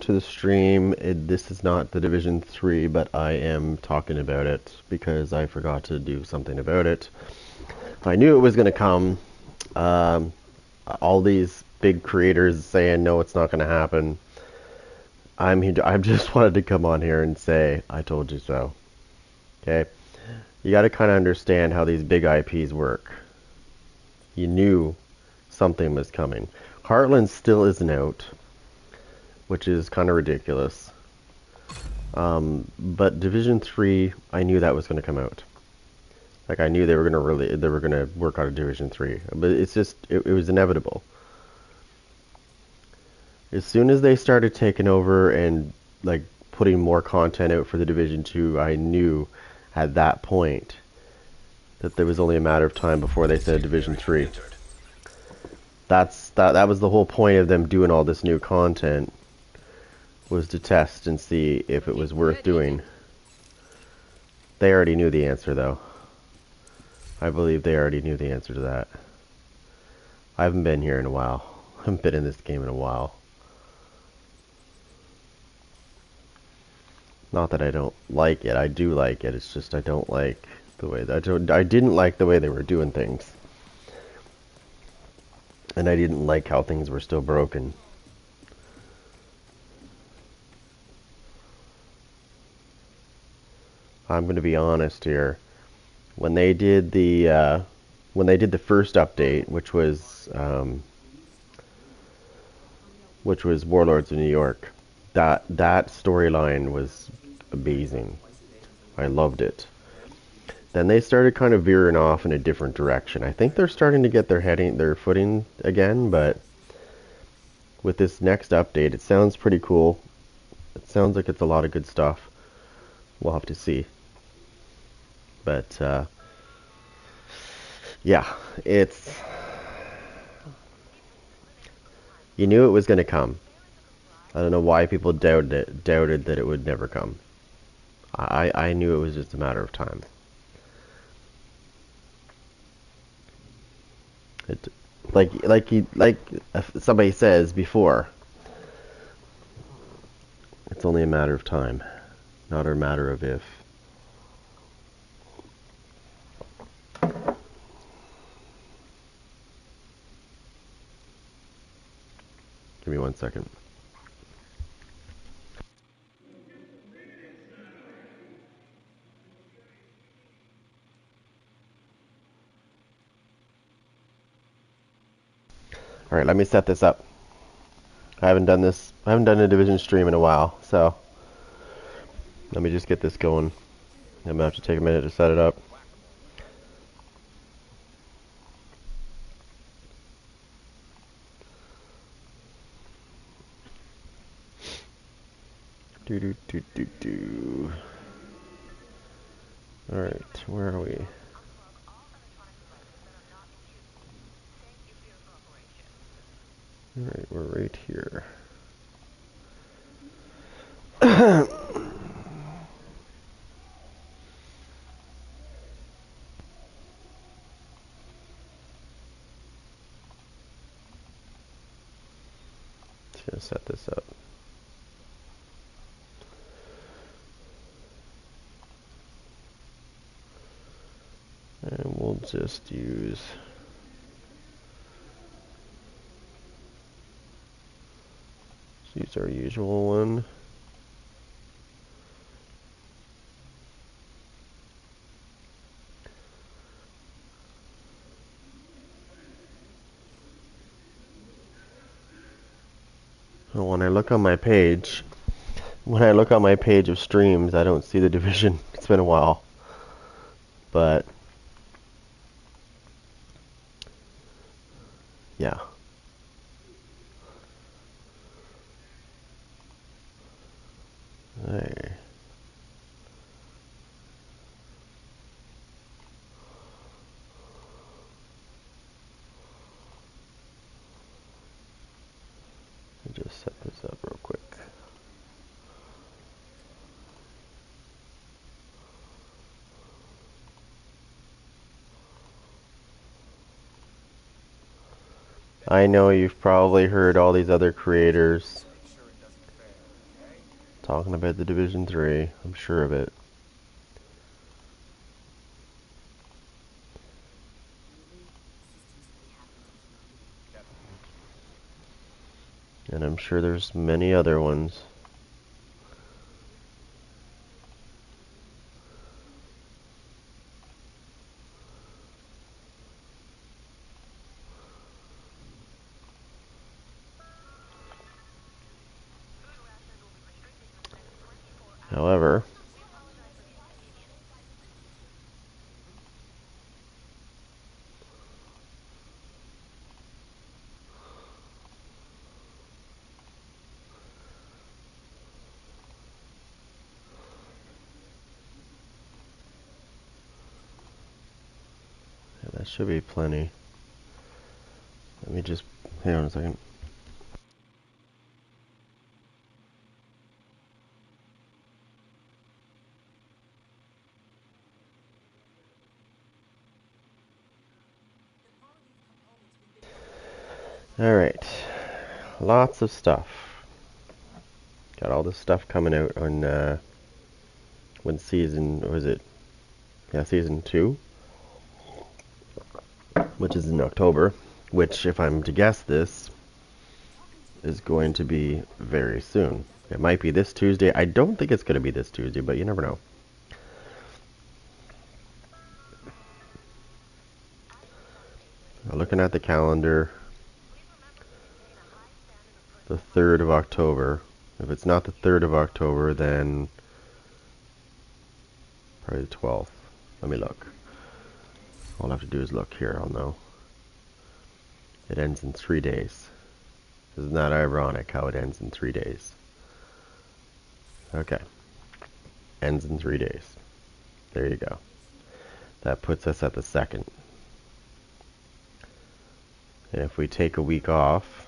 To the stream. This is not the Division 3, but I am talking about it because I forgot to do something about it. I knew it was going to come. Um, all these big creators saying, no, it's not going to happen. I just wanted to come on here and say, I told you so. Okay? You got to kind of understand how these big IPs work. You knew something was coming. Heartland still isn't out, which is kind of ridiculous. But Division 3, I knew that was going to come out. Like I knew they were gonna work on a Division 3, but it's just it was inevitable. As soon as they started taking over and like putting more content out for the Division 2, I knew at that point that there was only a matter of time before they said Division 3. That was the whole point of them doing all this new content, was to test and see if it was worth doing. They already knew the answer though. I believe they already knew the answer to that. I haven't been here in a while. I haven't been in this game in a while. Not that I don't like it. I do like it. It's just I don't like the way that I didn't like the way they were doing things. And I didn't like how things were still broken. I'm going to be honest here. When they did the first update, which was Warlords of New York, that storyline was amazing. I loved it. Then they started kind of veering off in a different direction. I think they're starting to get their footing again, but with this next update, it sounds pretty cool. It sounds like it's a lot of good stuff. We'll have to see. But yeah, it's you knew it was going to come. I don't know why people doubted that it would never come. I knew it was just a matter of time. It like somebody says before, it's only a matter of time, not a matter of if. Give me 1 second. All right, let me set this up. I haven't done this. I haven't done a division stream in a while, so let me just get this going. I'm gonna have to take a minute to set it up. Do do do do do. All right, where are we? All right, we're right here. Just gonna set this up. And we'll just use our usual one. And when I look on my page, of streams, I don't see the division. It's been a while, but yeah. There. Just set this up real quick. I know you've probably heard all these other creators Talking about the Division 3, I'm sure of it. And I'm sure there's many other ones. However, yeah, that should be plenty. Let me just hang on a second. Alright, lots of stuff. Got all this stuff coming out on when season, was it? Yeah, season 2, which is in October, which, if I'm to guess this, is going to be very soon. It might be this Tuesday. I don't think it's going to be this Tuesday, but you never know. Looking at the calendar, the 3rd of October. If it's not the 3rd of October, then probably the 12th. Let me look. All I have to do is look here, I'll know. It ends in 3 days. Isn't that ironic how it ends in 3 days? Okay. Ends in 3 days. There you go. That puts us at the 2nd. And if we take a week off,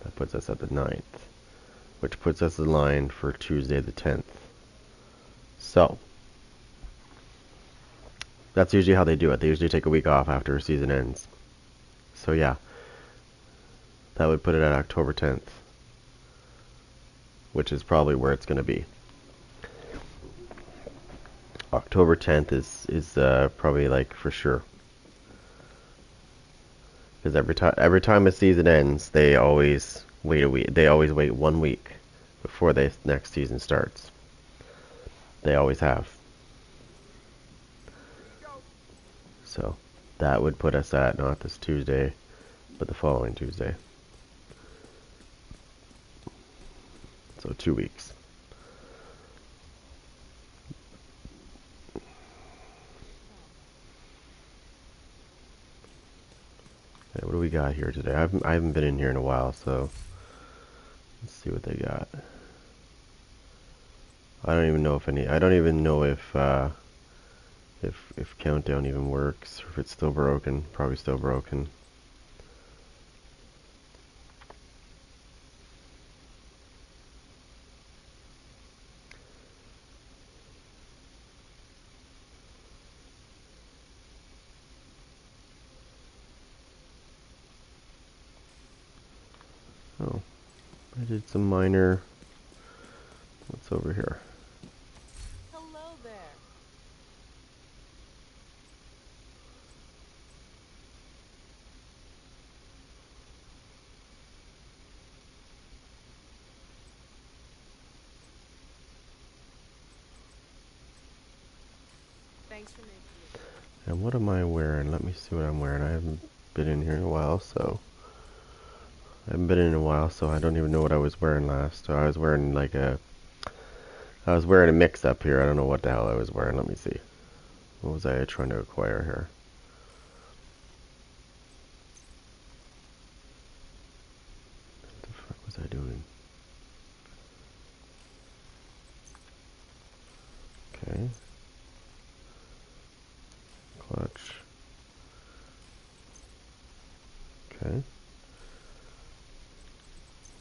that puts us at the 9th, which puts us in line for Tuesday the 10th. So, that's usually how they do it. They usually take a week off after a season ends. So yeah, that would put it at October 10th, which is probably where it's going to be. October 10th is probably like for sure. Because every time a season ends, they always wait a week. They always wait 1 week before the next season starts. They always have. So that would put us at not this Tuesday, but the following Tuesday. So 2 weeks. Okay, what do we got here today? I haven't been in here in a while, so let's see what they got. I don't even know if if Countdown even works, or if it's still broken. Probably still broken. Oh, I did some minor. What's over here? Hello there. Thanks for making it. And what am I wearing? Let me see what I'm wearing. I haven't been in here in a while, so I don't even know what I was wearing last. So I was wearing I was wearing a mix-up here. I don't know what the hell I was wearing. Let me see. What was I trying to acquire here? What the fuck was I doing? Okay. Clutch. Okay.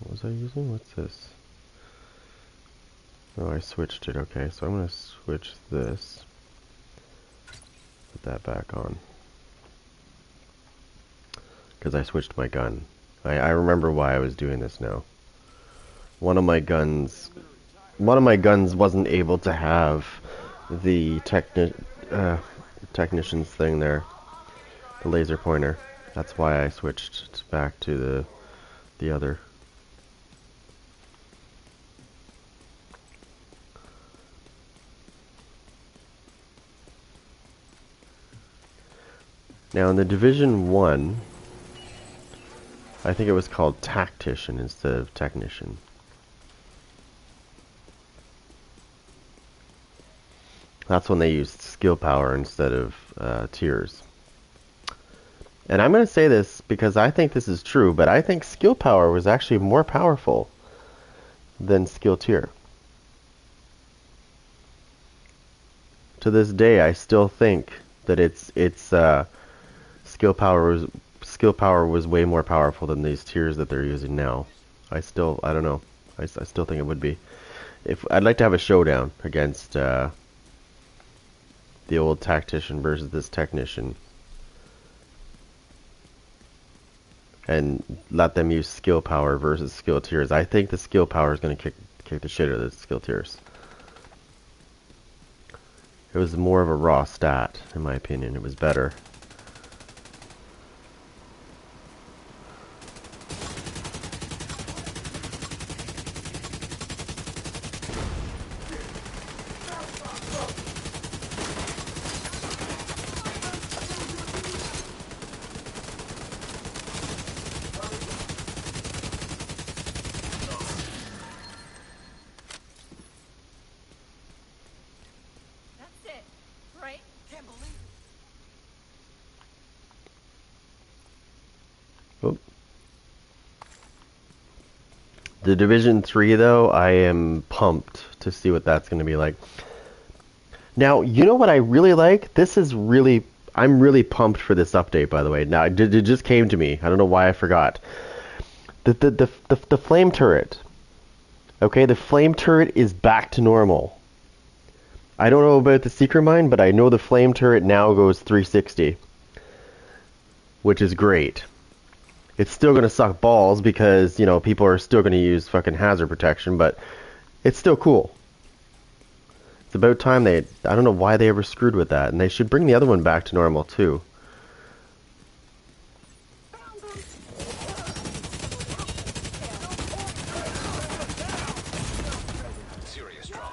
What was I using? What's this? Oh, I switched it. Okay, so I'm going to switch this. Put that back on. Because I switched my gun. I remember why I was doing this now. one of my guns wasn't able to have the technician's thing there, the laser pointer. That's why I switched back to the other. Now in the Division 1, I think it was called Tactician instead of Technician. That's when they used skill power instead of tiers. And I'm going to say this because I think this is true, but I think skill power was actually more powerful than skill tier. To this day, I still think that it's skill power was way more powerful than these tiers that they're using now. I don't know. I still think it would be. If I'd like to have a showdown against the old tactician versus this technician, and let them use skill power versus skill tiers. I think the skill power is going to kick the shit out of the skill tiers. It was more of a raw stat, in my opinion. It was better. The Division 3, though, I am pumped to see what that's going to be like. Now, you know what I really like? I'm really pumped for this update, by the way. Now, it just came to me. I don't know why I forgot. The flame turret. Okay, the flame turret is back to normal. I don't know about the Seeker Mine, but I know the flame turret now goes 360. Which is great. It's still going to suck balls because, you know, people are still going to use fucking hazard protection, but it's still cool. It's about time I don't know why they ever screwed with that, and they should bring the other one back to normal too. Serious trauma.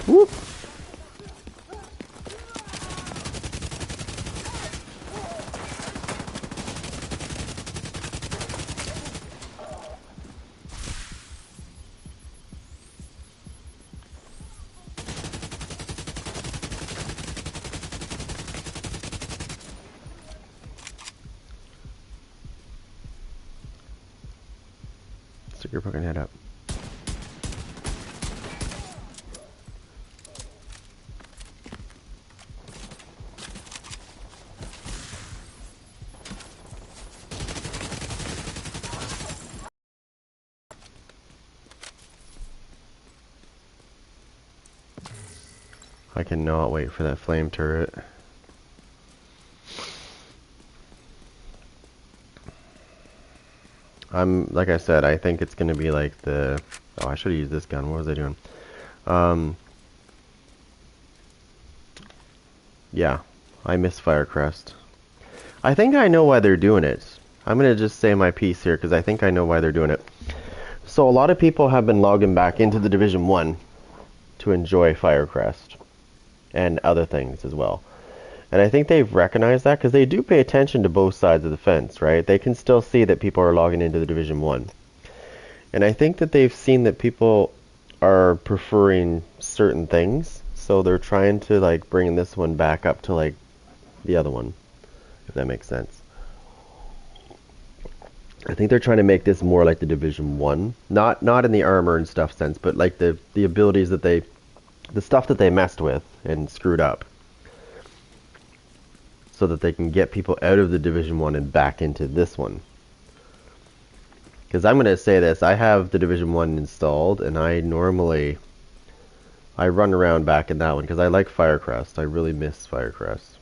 Whoop. Stick your fucking head up. I cannot wait for that flame turret. Like I said, I think it's gonna be like the... Oh, I should have used this gun. What was I doing? Yeah, I miss Firecrest. I think I know why they're doing it. I'm gonna just say my piece here because I think I know why they're doing it. So a lot of people have been logging back into the Division 1 to enjoy Firecrest and other things as well. And I think they've recognized that because they do pay attention to both sides of the fence, right? They can still see that people are logging into the Division 1. And I think that they've seen that people are preferring certain things, so they're trying to like bring this one back up to like the other one, if that makes sense. I think they're trying to make this more like the Division 1. Not in the armor and stuff sense, but like the abilities that the stuff that they messed with and screwed up, so that they can get people out of the Division 1 and back into this one. Because I'm going to say this, I have the Division 1 installed, and I run around back in that one, because I like Firecrest. I really miss Firecrest.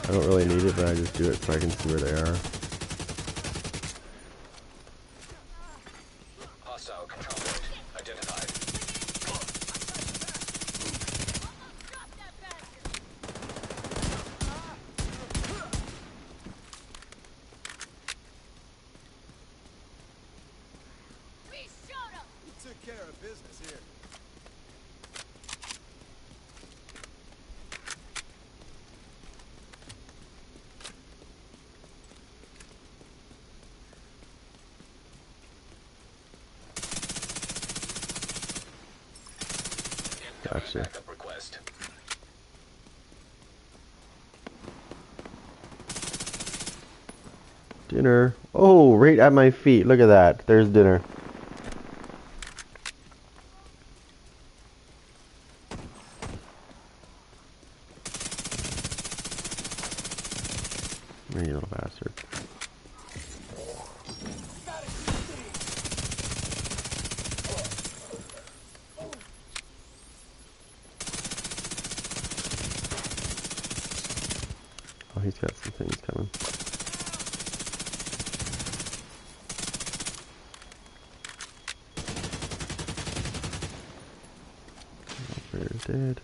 I don't really need it, but I just do it so I can see where they are. Hostile control point identified. We took care of business here. Gotcha. Backup request. Dinner. Oh, right at my feet. Look at that. There's dinner. You little bastard. Oh, he's got some things coming. Operator dead.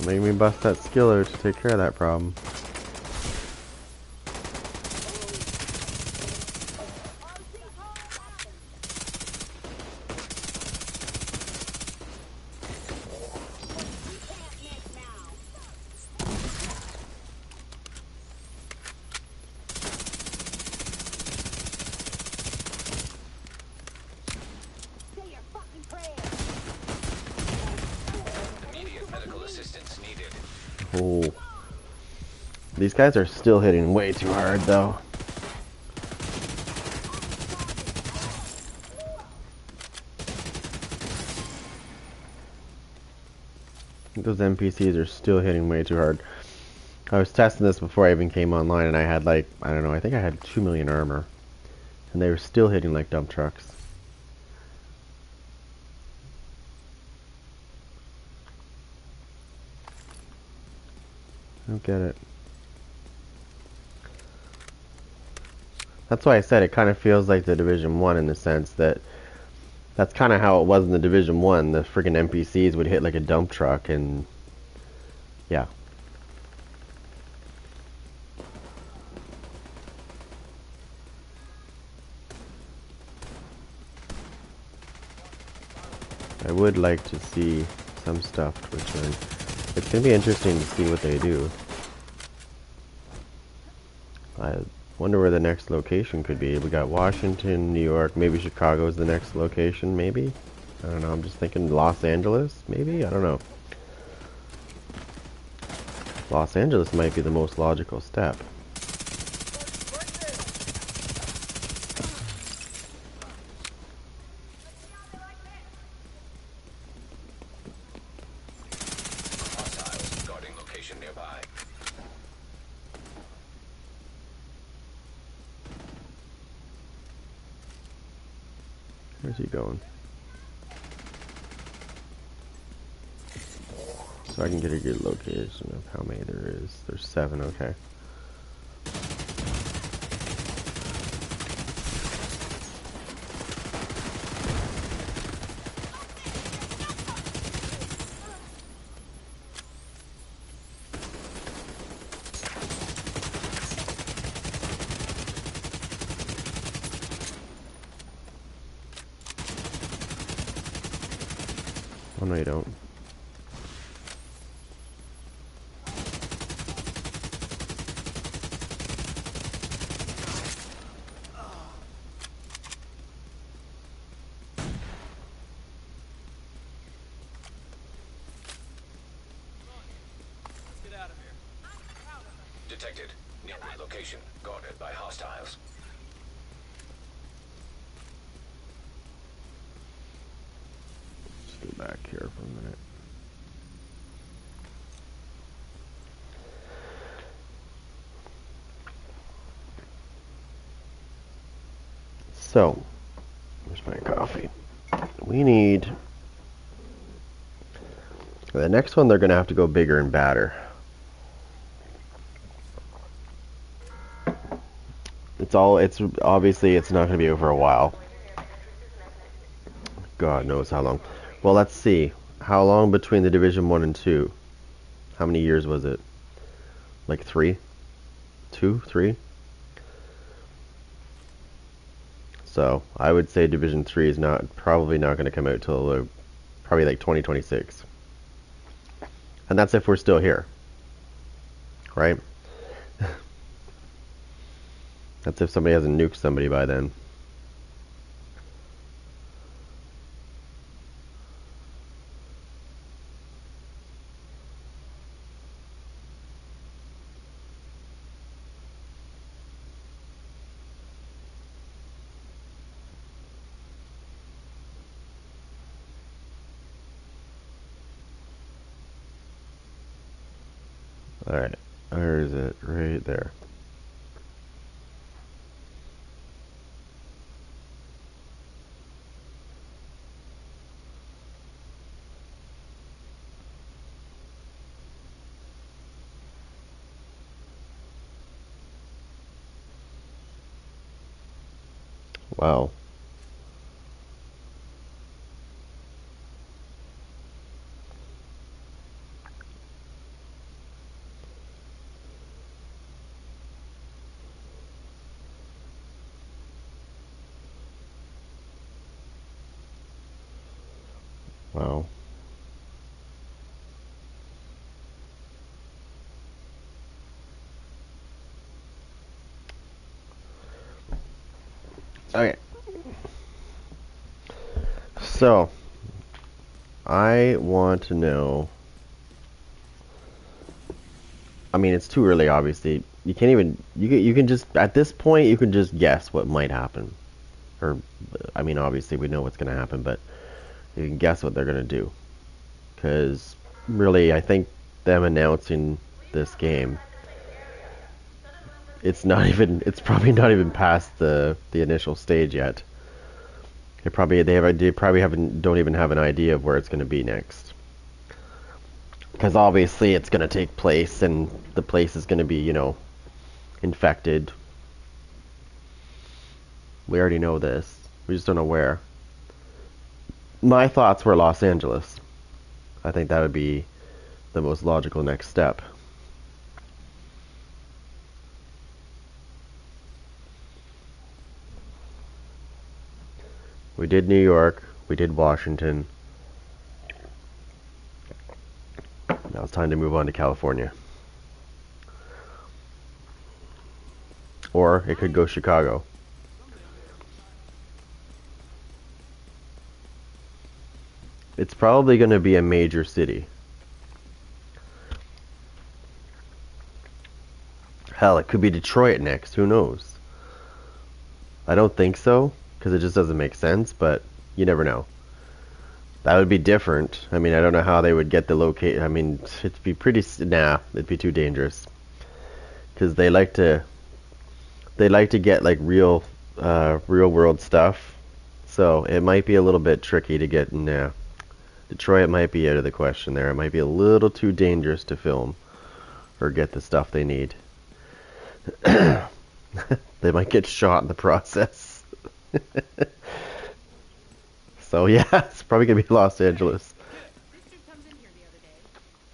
Make me bust that skiller to take care of that problem. Immediate medical assistance needed. Oh. These guys are still hitting way too hard, though. Those NPCs are still hitting way too hard. I was testing this before I even came online, and I had like, I don't know, I think I had 2 million armor. And they were still hitting like dump trucks. I don't get it. That's why I said it kind of feels like the Division 1 in the sense that that's kind of how it was in the Division 1. The freaking NPCs would hit like a dump truck and yeah. I would like to see some stuff return. It's going to be interesting to see what they do. I wonder where the next location could be. We got Washington, New York, maybe Chicago is the next location, maybe? I don't know, I'm just thinking Los Angeles, maybe? I don't know. Los Angeles might be the most logical step. Hostiles guarding location nearby. Where's he going? So I can get a good location of how many there is. There's 7, okay. Oh no, you don't. location guarded by hostiles. Let's go back here for a minute. So, where's my coffee? We need... The next one, they're going to have to go bigger and badder. It's obviously, it's not going to be over a while. God knows how long. Well, let's see. How long between the Division 1 and 2? How many years was it? Like 3? 2? 3? So, I would say Division 3 is probably not going to come out till probably like 2026. And that's if we're still here. Right? That's if somebody hasn't nuked somebody by then. Alright, where is it? Right there. Wow. Wow. Okay. So, I want to know. I mean, it's too early, obviously. You can't even. You can just at this point you can just guess what might happen. Or, I mean, obviously we know what's going to happen, but you can guess what they're going to do. Because really, I think them announcing this game, it's probably not even past the initial stage yet. They probably don't even have an idea of where it's going to be next. Because obviously it's going to take place, and the place is going to be, infected. We already know this. We just don't know where. My thoughts were Los Angeles. I think that would be the most logical next step. We did New York. We did Washington. Now it's time to move on to California. Or it could go Chicago. It's probably going to be a major city. Hell, it could be Detroit next. Who knows? I don't think so, because it just doesn't make sense, but you never know. That would be different. I mean, I don't know how they would get the location. I mean, it'd be it'd be too dangerous. Because they like to get like real world stuff. So it might be a little bit tricky to get. Nah, Detroit might be out of the question there. It might be a little too dangerous to film or get the stuff they need. They might get shot in the process. So yeah, it's probably gonna be Los Angeles. This dude comes in here the other day,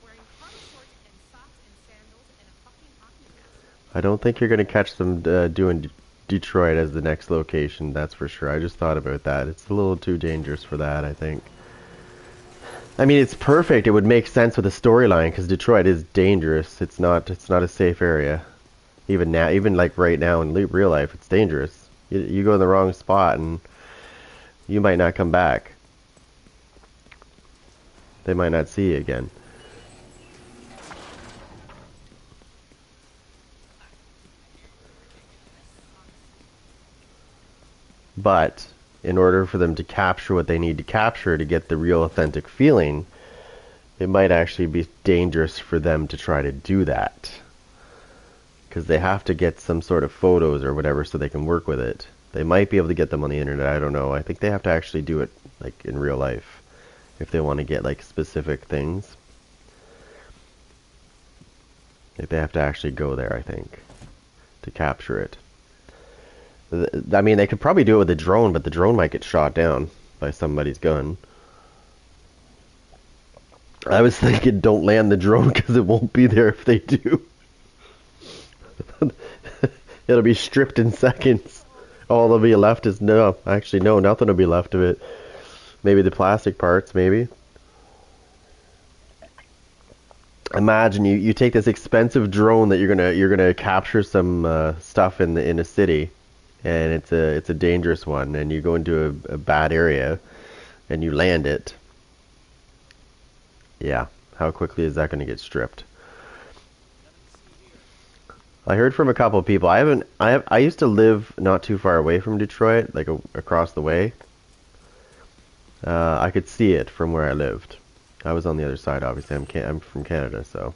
wearing cargo shorts and socks and sandals and a fucking hockey mask. I don't think you're gonna catch them doing Detroit as the next location. That's for sure. I just thought about that. It's a little too dangerous for that, I think. I mean, it's perfect. It would make sense with the storyline because Detroit is dangerous. It's not a safe area. Even now, even like right now in real life, it's dangerous. You go in the wrong spot and you might not come back. They might not see you again. But in order for them to capture what they need to capture to get the real authentic feeling, it might actually be dangerous for them to try to do that. Because they have to get some sort of photos or whatever so they can work with it. They might be able to get them on the internet, I don't know. I think they have to actually do it like in real life if they want to get like specific things. Like they have to actually go there, I think, to capture it. I mean, they could probably do it with a drone, but the drone might get shot down by somebody's gun. I was thinking don't land the drone because it won't be there if they do. It'll be stripped in seconds. All that'll be left is nothing will be left of it. Maybe the plastic parts, maybe. Imagine you take this expensive drone that you're gonna capture some stuff in a city, and it's a dangerous one, and you go into a bad area, and you land it. Yeah, how quickly is that going to get stripped? I heard from a couple of people. I used to live not too far away from Detroit, like across the way. I could see it from where I lived. I was on the other side, obviously. I'm from Canada, so.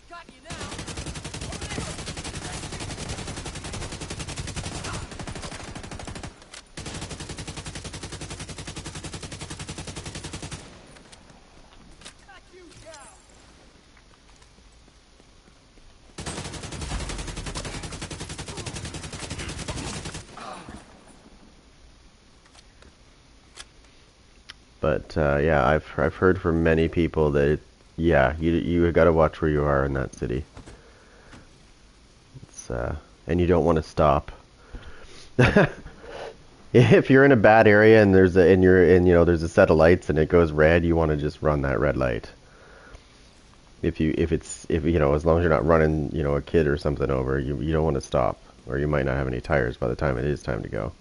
Got you now. Got you down. But yeah, I've heard from many people that you got to watch where you are in that city. It's and you don't want to stop. If you're in a bad area and there's a set of lights and it goes red, you want to just run that red light. If as long as you're not running a kid or something over, you don't want to stop, or you might not have any tires by the time it is time to go.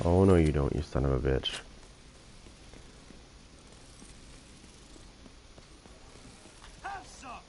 Oh no, you don't, you son of a bitch. Have some.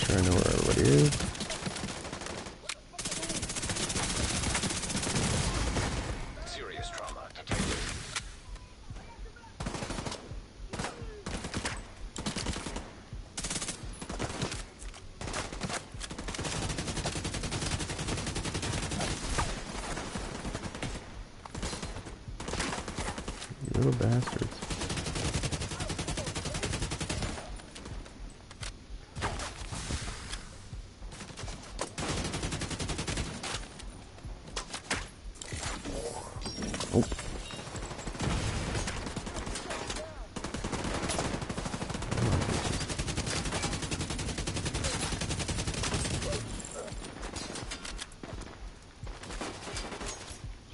I know where everybody is. Serious trauma detected. You little bastards. Oh.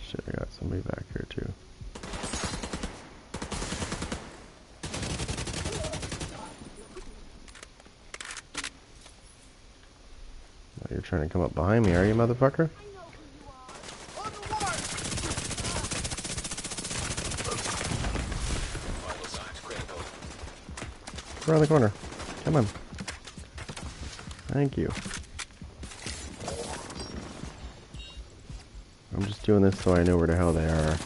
Shit, I got somebody back here too. trying to come up behind me, are you, motherfucker? On the mark! Vital signs critical. Around the corner. Come on. Thank you. I'm just doing this so I know where the hell they are.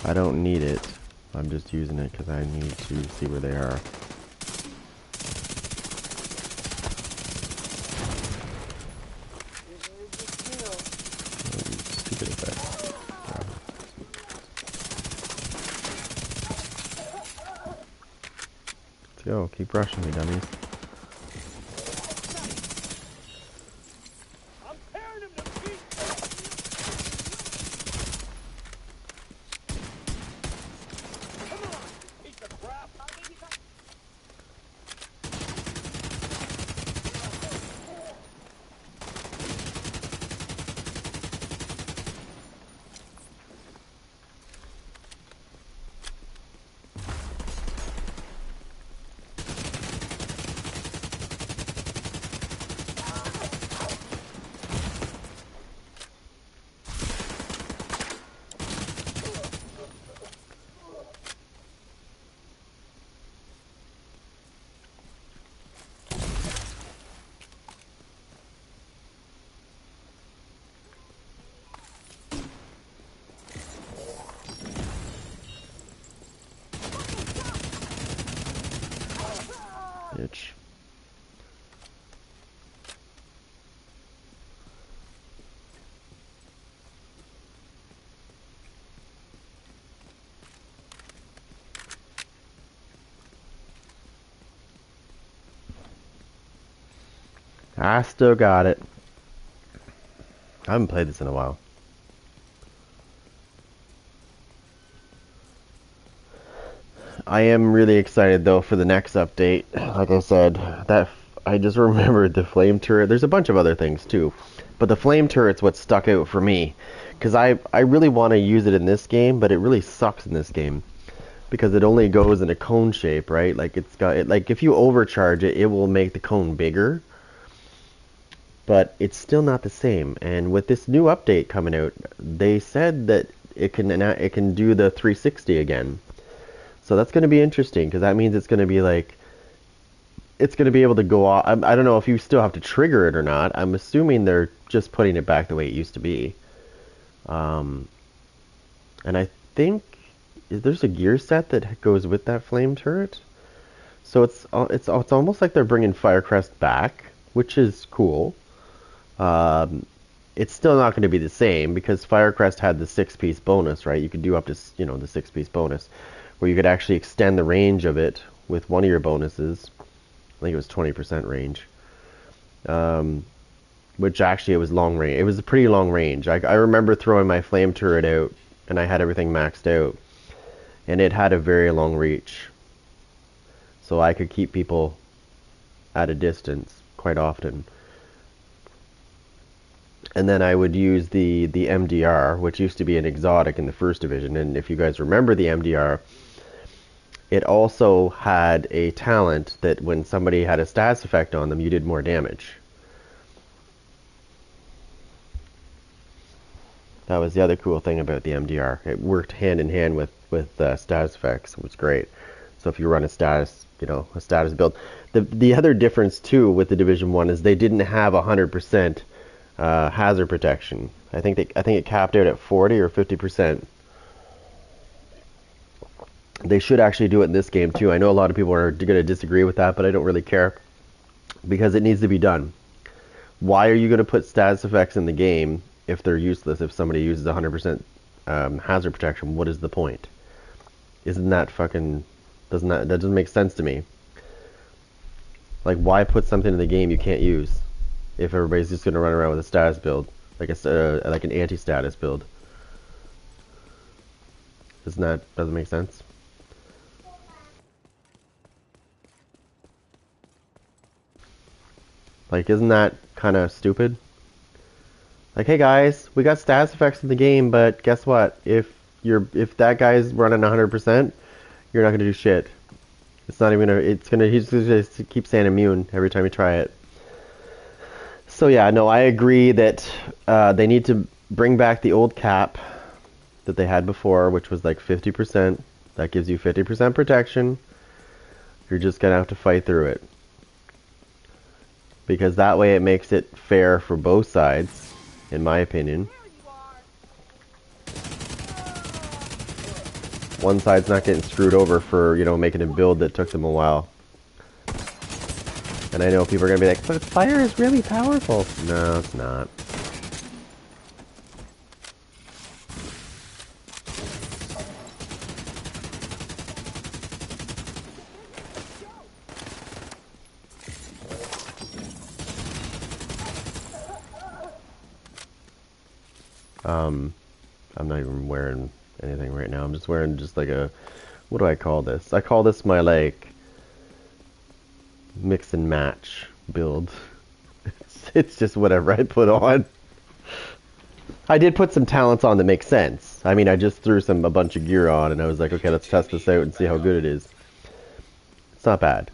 I don't need it. I'm just using it because I need to see where they are. Stupid effect. Let's go. Keep rushing me, dummies. I'm tearing him to pieces! Come on, piece of crap! Bitch. I still got it. I haven't played this in a while. I am really excited though for the next update. Like I said, that I just remembered the flame turret. There's a bunch of other things too, but the flame turret's what stuck out for me because I really want to use it in this game, but it really sucks in this game because it only goes in a cone shape, right? Like it's got it. Like if you overcharge it, it will make the cone bigger, but it's still not the same. And with this new update coming out, they said that it can do the 360 again. So that's going to be interesting because that means it's going to be like it's going to be able to go off. I don't know if you still have to trigger it or not. I'm assuming they're just putting it back the way it used to be. And I think there's a gear set that goes with that flame turret. So it's almost like they're bringing Firecrest back, which is cool. It's still not going to be the same because Firecrest had the 6-piece bonus, right? You could do up to the 6-piece bonus, where you could actually extend the range of it with one of your bonuses. I think it was 20% range. Which actually it was long range. It was a pretty long range. I remember throwing my flame turret out and I had everything maxed out. And it had a very long reach. So I could keep people at a distance quite often. And then I would use the MDR, which used to be an exotic in the first division. And if you guys remember the MDR, it also had a talent that when somebody had a status effect on them, you did more damage. That was the other cool thing about the MDR. It worked hand in hand with status effects. It was great. So if you run a status build, the other difference too with the Division 1 is they didn't have 100% hazard protection. I think it capped out at 40 or 50%. They should actually do it in this game too. I know a lot of people are going to disagree with that, but I don't really care because it needs to be done. Why are you going to put status effects in the game if they're useless? If somebody uses 100% hazard protection, what is the point? Isn't that fucking that doesn't make sense to me. Like, why put something in the game you can't use if everybody's just going to run around with a status build, like an anti-status build? Doesn't make sense. Like, isn't that kind of stupid? Like, hey guys, we got status effects in the game, but guess what? If that guy's running 100%, you're not gonna do shit. It's not even he's gonna just keep saying immune every time you try it. So yeah, no, I agree that they need to bring back the old cap that they had before, which was like 50%. That gives you 50% protection. You're just gonna have to fight through it. Because that way it makes it fair for both sides, in my opinion. One side's not getting screwed over for, you know, making a build that took them a while. And I know people are gonna be like, but fire is really powerful. No, it's not. I'm not even wearing anything right now. I'm just wearing just like a, what do I call this? I call this my like mix and match build. It's just whatever I put on. I did put some talents on that make sense. I mean, I just threw a bunch of gear on and I was like, okay, let's test this out and see how good it is. It's not bad.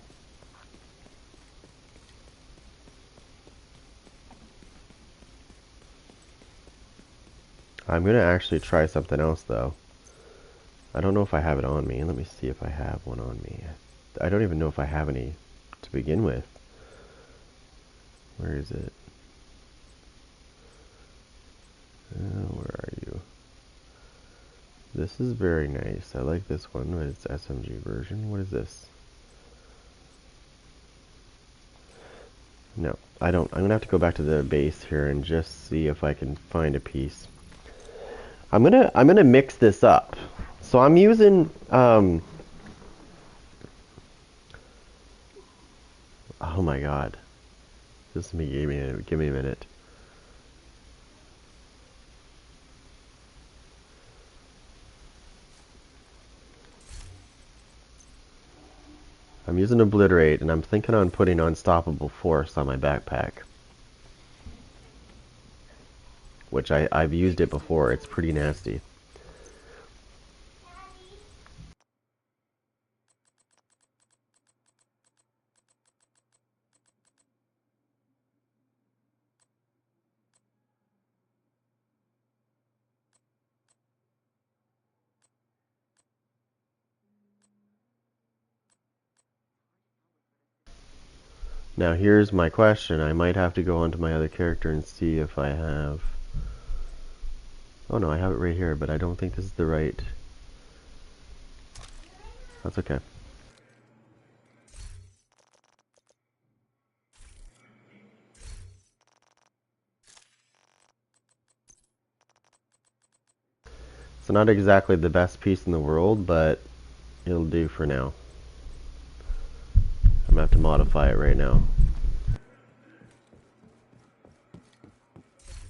I'm gonna actually try something else though. I don't know if I have it on me. Let me see if I have one on me. I don't even know if I have any to begin with. Where is it? Where are you? This is very nice. I like this one, but it's SMG version. What is this? No, I don't. I'm gonna have to go back to the base here and just see if I can find a piece. I'm gonna mix this up. So I'm using oh my god. Just give me a minute. I'm using Obliterate and I'm thinking on putting Unstoppable Force on my backpack. Which I've used it before. It's pretty nasty. Now here's my question. I might have to go onto my other character and see if I have... Oh no, I have it right here, but I don't think this is the right... That's okay. So not exactly the best piece in the world, but it'll do for now. I'm gonna have to modify it right now.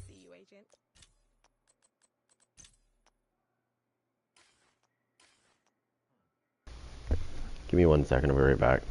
See you, Agent. Give me 1 second, I'll be right back.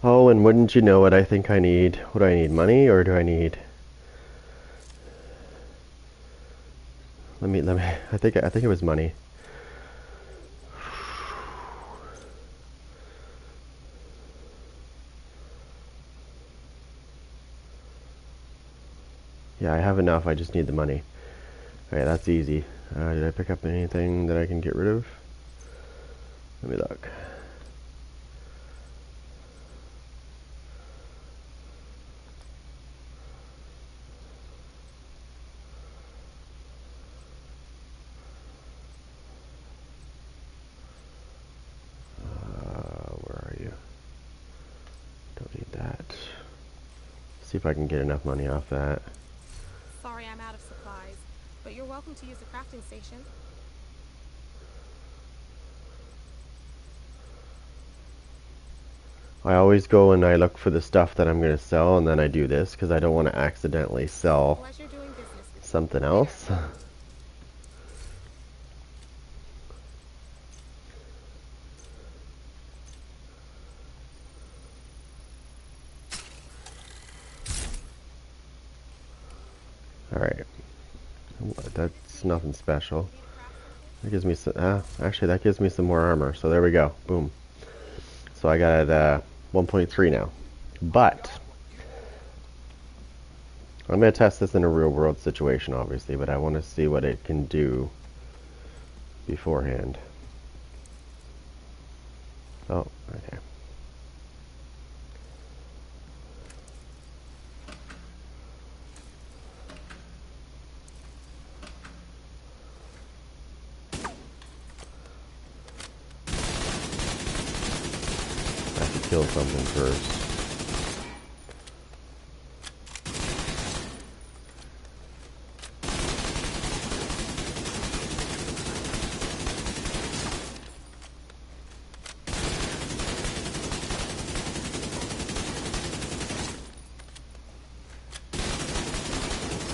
Oh, and wouldn't you know it, I think I need... What do I need, money, or do I need... Let me... I think it was money. Yeah, I have enough, I just need the money. Alright, that's easy. Did I pick up anything that I can get rid of? Let me look. See if I can get enough money off that. Sorry I'm out of supplies, but you're welcome to use the crafting station. I always go and I look for the stuff that I'm going to sell, and then I do this because I don't want to accidentally sell Pleasure doing business with you. something else. Alright. That's nothing special. That gives me some, actually that gives me some more armor, so there we go. Boom. So I got 1.3 now. But I'm going to test this in a real world situation, obviously, but I want to see what it can do beforehand. Oh, okay. I have to kill something first.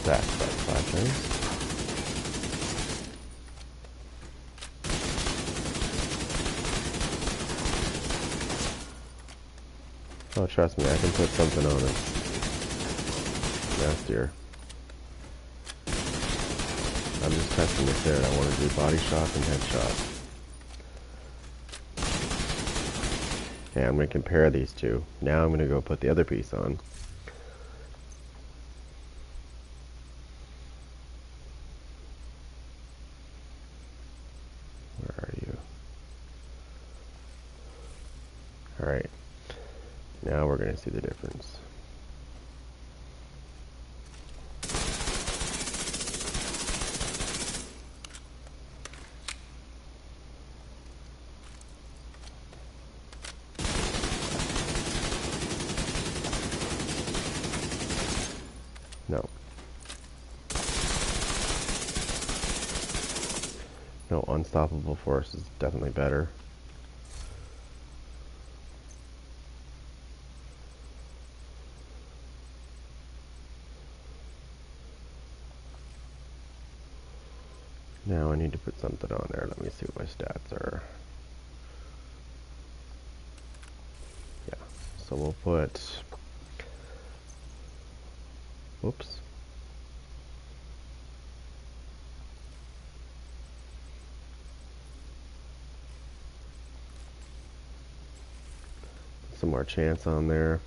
That's flashing. Oh, trust me, I can put something on it. Nastier. I'm just testing it there. I want to do body shot and headshot. Okay, I'm going to compare these two. Now I'm going to go put the other piece on. Where are you? Alright. Now we're going to see the difference. No. No, Unstoppable Force is definitely better. Now I need to put something on there. Let me see what my stats are. Yeah, so we'll put... Whoops. Some more chance on there.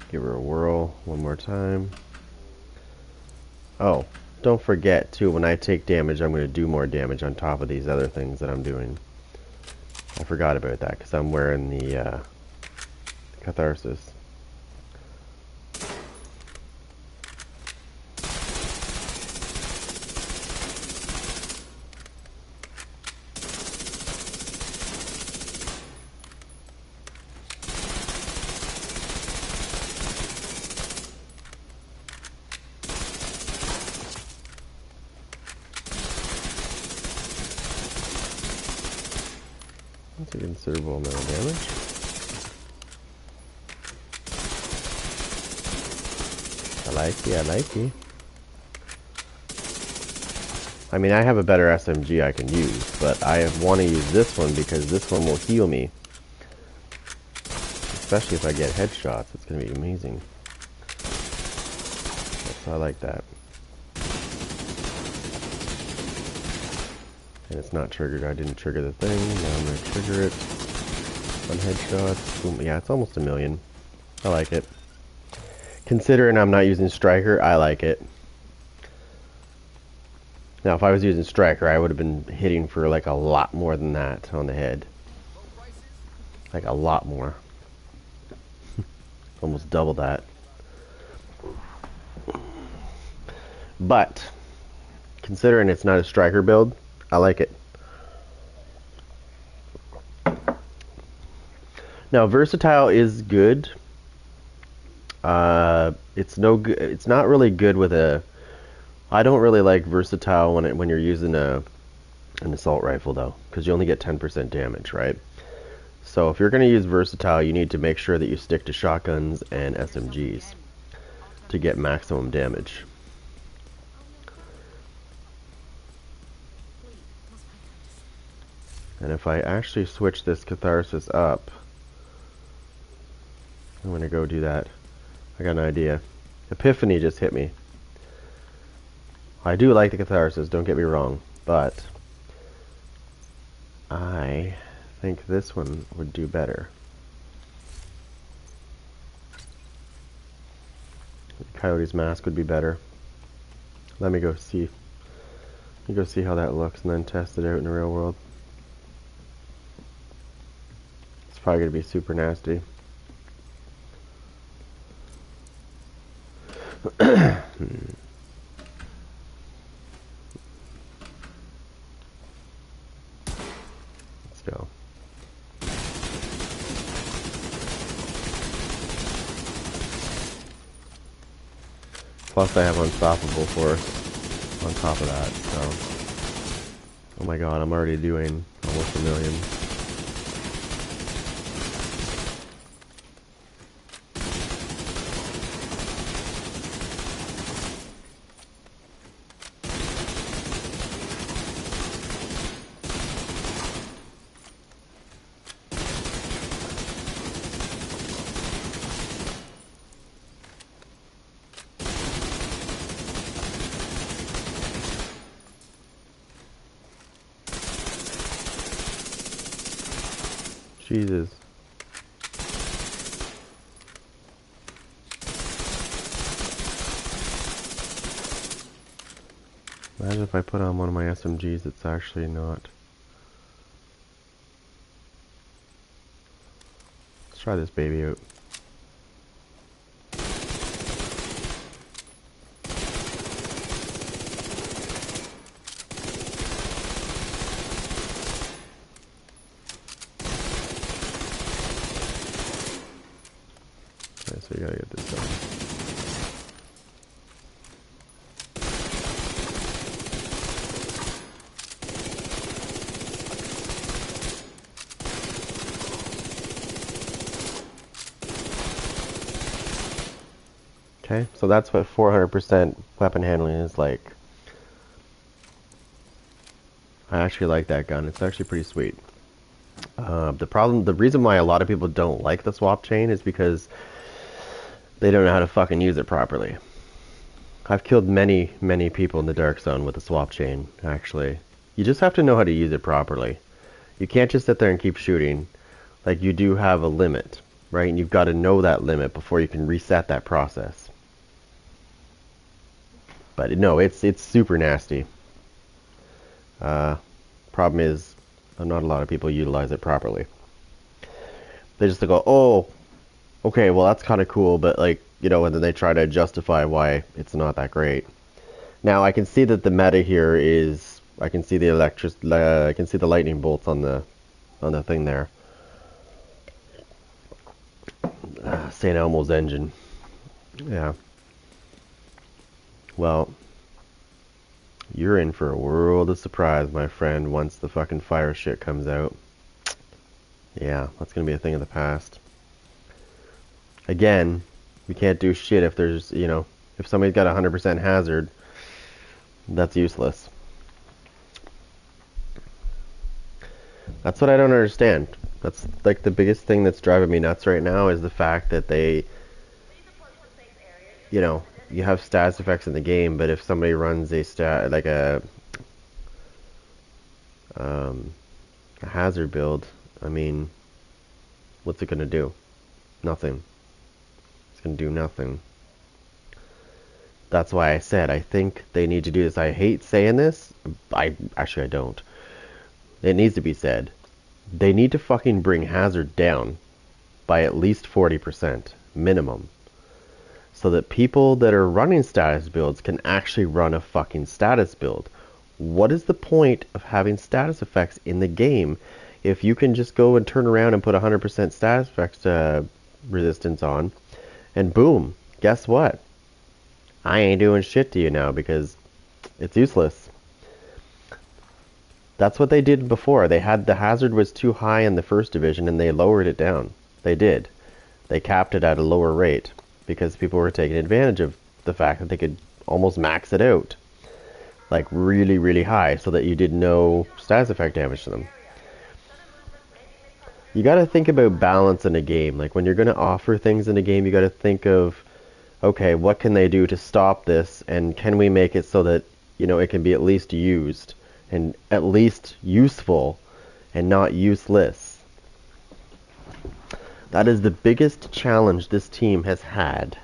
Give her a whirl one more time. Oh, don't forget too, when I take damage, I'm going to do more damage on top of these other things that I'm doing. I forgot about that because I'm wearing the Catharsis. That's a considerable amount of damage. I like it. I mean, I have a better SMG I can use, but I want to use this one because this one will heal me. Especially if I get headshots, it's going to be amazing. So I like that. And it's not triggered. I didn't trigger the thing. Now I'm going to trigger it on headshots. Boom. Yeah, it's almost 1,000,000. I like it. Considering I'm not using Striker, I like it. Now, if I was using Striker, I would have been hitting for like a lot more than that on the head. Like a lot more. Almost double that. But, considering it's not a Striker build, I like it. Now, versatile is good. It's no good. It's not really good with a. I don't really like versatile when you're using an assault rifle though, because you only get 10% damage, right? So if you're going to use versatile, you need to make sure that you stick to shotguns and SMGs to get maximum damage. And if I actually switch this Catharsis up, I'm going to go do that. I got an idea. Epiphany just hit me. I do like the Catharsis, don't get me wrong, but I think this one would do better. Coyote's Mask would be better. Let me go see. Let me go see how that looks and then test it out in the real world. It's probably going to be super nasty. Let's go. Plus I have Unstoppable Force on top of that, so... Oh my god, I'm already doing almost 1 million. Jesus. Imagine if I put on one of my SMGs that's actually not. Let's try this baby out. Okay, so you gotta get this done. Okay, so that's what 400% weapon handling is like. I actually like that gun. It's actually pretty sweet. The reason why a lot of people don't like the swap chain is because they don't know how to fucking use it properly. I've killed many, many people in the Dark Zone with the swap chain, actually. You just have to know how to use it properly. You can't just sit there and keep shooting. Like, you do have a limit, right? And you've got to know that limit before you can reset that process. But no, it's super nasty. Problem is, not a lot of people utilize it properly. They just go, oh, okay, well that's kind of cool, but like, you know, and then they try to justify why it's not that great. Now I can see that the meta here is, I can see the I can see the lightning bolts on the thing there. St. Elmo's engine. Yeah. Well, you're in for a world of surprise, my friend, once the fucking fire shit comes out. Yeah, that's gonna be a thing of the past. Again, we can't do shit if there's, you know, if somebody's got 100% hazard, that's useless. That's what I don't understand. That's like the biggest thing that's driving me nuts right now is the fact that they, you know, you have status effects in the game, but if somebody runs a hazard build, I mean, what's it gonna do? Nothing. It's gonna do nothing. That's why I said I think they need to do this. I hate saying this. I don't. It needs to be said. They need to fucking bring hazard down by at least 40% minimum, so that people that are running status builds can actually run a fucking status build. What is the point of having status effects in the game If you can just go and turn around and put 100% status effect resistance on, and boom, guess what? I ain't doing shit to you now because it's useless. That's what they did before. They had the hazard was too high in the first division and they lowered it down. They did. They capped it at a lower rate because people were taking advantage of the fact that they could almost max it out. Like really, really high so that you did no status effect damage to them. You gotta think about balance in a game. Like when you're gonna offer things in a game, you gotta think of, okay, what can they do to stop this, and can we make it so that, it can be at least used, and at least useful, and not useless. That is the biggest challenge this team has had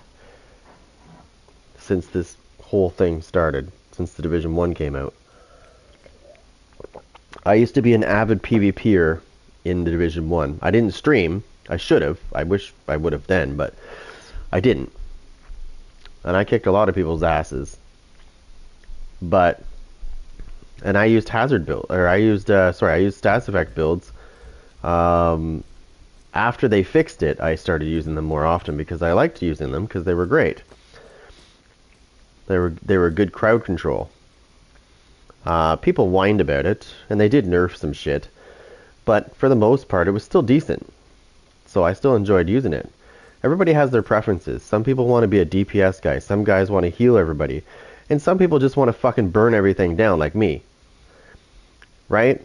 since this whole thing started, since the Division 1 came out. I used to be an avid PvPer in the Division 1. I didn't stream. I should have. I wish I would have then, but I didn't. And I kicked a lot of people's asses. And I used hazard build, or I used status effect builds. After they fixed it, I started using them more often because I liked using them because they were great. They were good crowd control. People whined about it, and they did nerf some shit, but for the most part, it was still decent. So I still enjoyed using it. Everybody has their preferences. Some people want to be a DPS guy. Some guys want to heal everybody. And some people just want to fucking burn everything down like me. Right?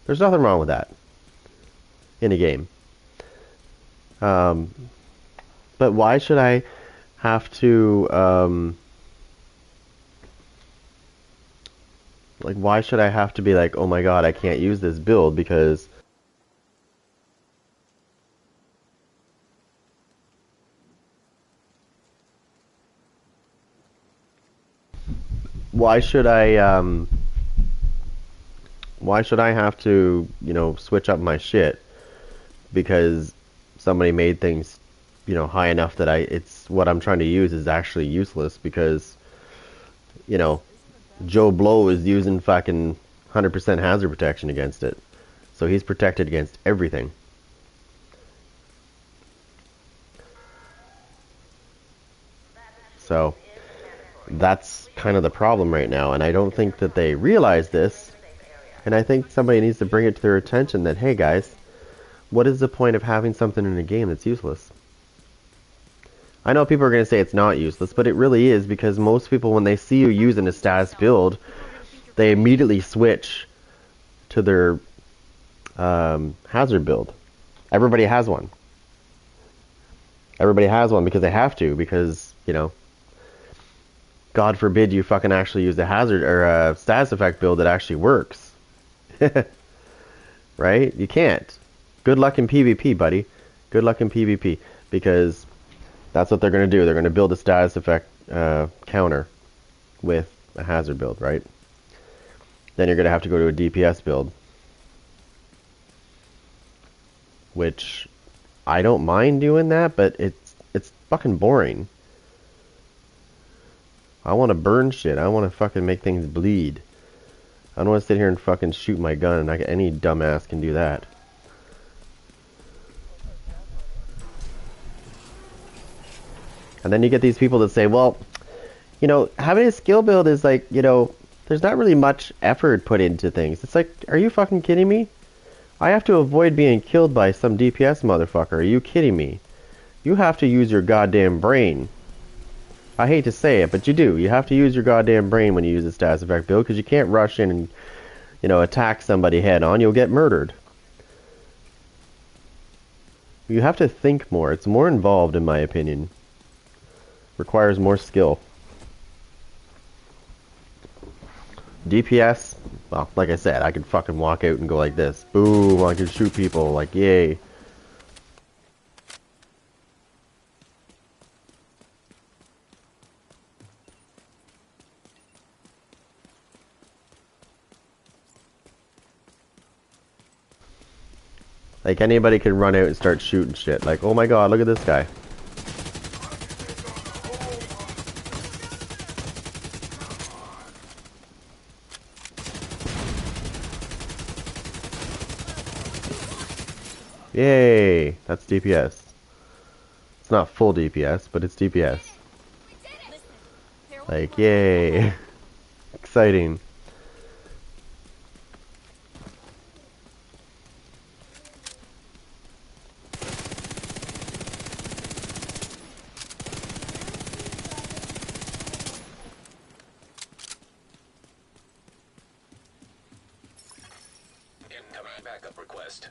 There's nothing wrong with that in a game. But why should I have to, why should I have to be like, oh my god, I can't use this build because why should I have to, switch up my shit because somebody made things, high enough that it's what I'm trying to use is actually useless because, Joe Blow is using fucking 100% hazard protection against it. So he's protected against everything. So that's kind of the problem right now, and I don't think that they realize this, and I think somebody needs to bring it to their attention that, hey guys, what is the point of having something in a game that's useless? I know people are going to say it's not useless, but it really is, because most people, when they see you using a status build, they immediately switch to their hazard build. Everybody has one. Everybody has one because they have to, because, God forbid you fucking actually use a hazard or a status effect build that actually works. Right? You can't. Good luck in PvP, buddy. Good luck in PvP, because that's what they're going to do. They're going to build a status effect counter with a hazard build, right? Then you're going to have to go to a DPS build, which I don't mind doing that, but it's fucking boring. I want to burn shit. I want to fucking make things bleed. I don't want to sit here and fucking shoot my gun, and any dumbass can do that. And then you get these people that say, well, having a skill build is like, there's not really much effort put into things. It's like, are you fucking kidding me? I have to avoid being killed by some DPS motherfucker. Are you kidding me? You have to use your goddamn brain. I hate to say it, but you do. You have to use your goddamn brain when you use a status effect build, because you can't rush in and, attack somebody head on. You'll get murdered. You have to think more. It's more involved, in my opinion. Requires more skill. DPS, well, like I said, I could fucking walk out and go like this. Boom, I can shoot people, like, yay. Like, anybody can run out and start shooting shit. Like, oh my god, look at this guy. Yay! That's DPS. It's not full DPS, but it's DPS. We did it! Listen, there will Like, be more yay! ahead. Exciting. Incoming backup request.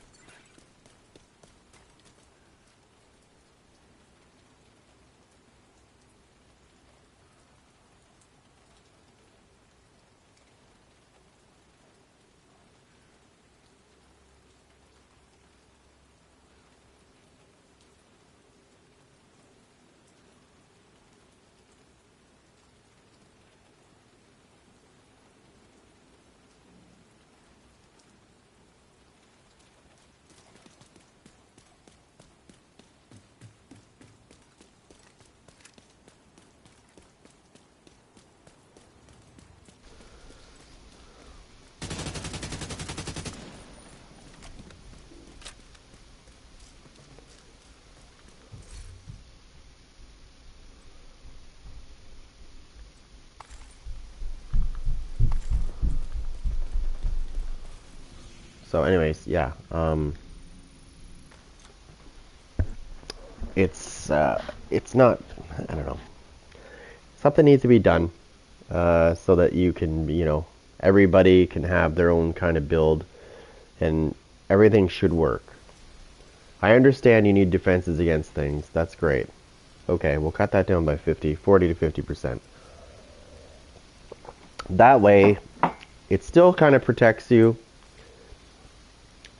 So anyways, yeah. It's not, I don't know. Something needs to be done so that you can, everybody can have their own kind of build and everything should work. I understand you need defenses against things. That's great. Okay, we'll cut that down by 40 to 50%. That way, it still kind of protects you.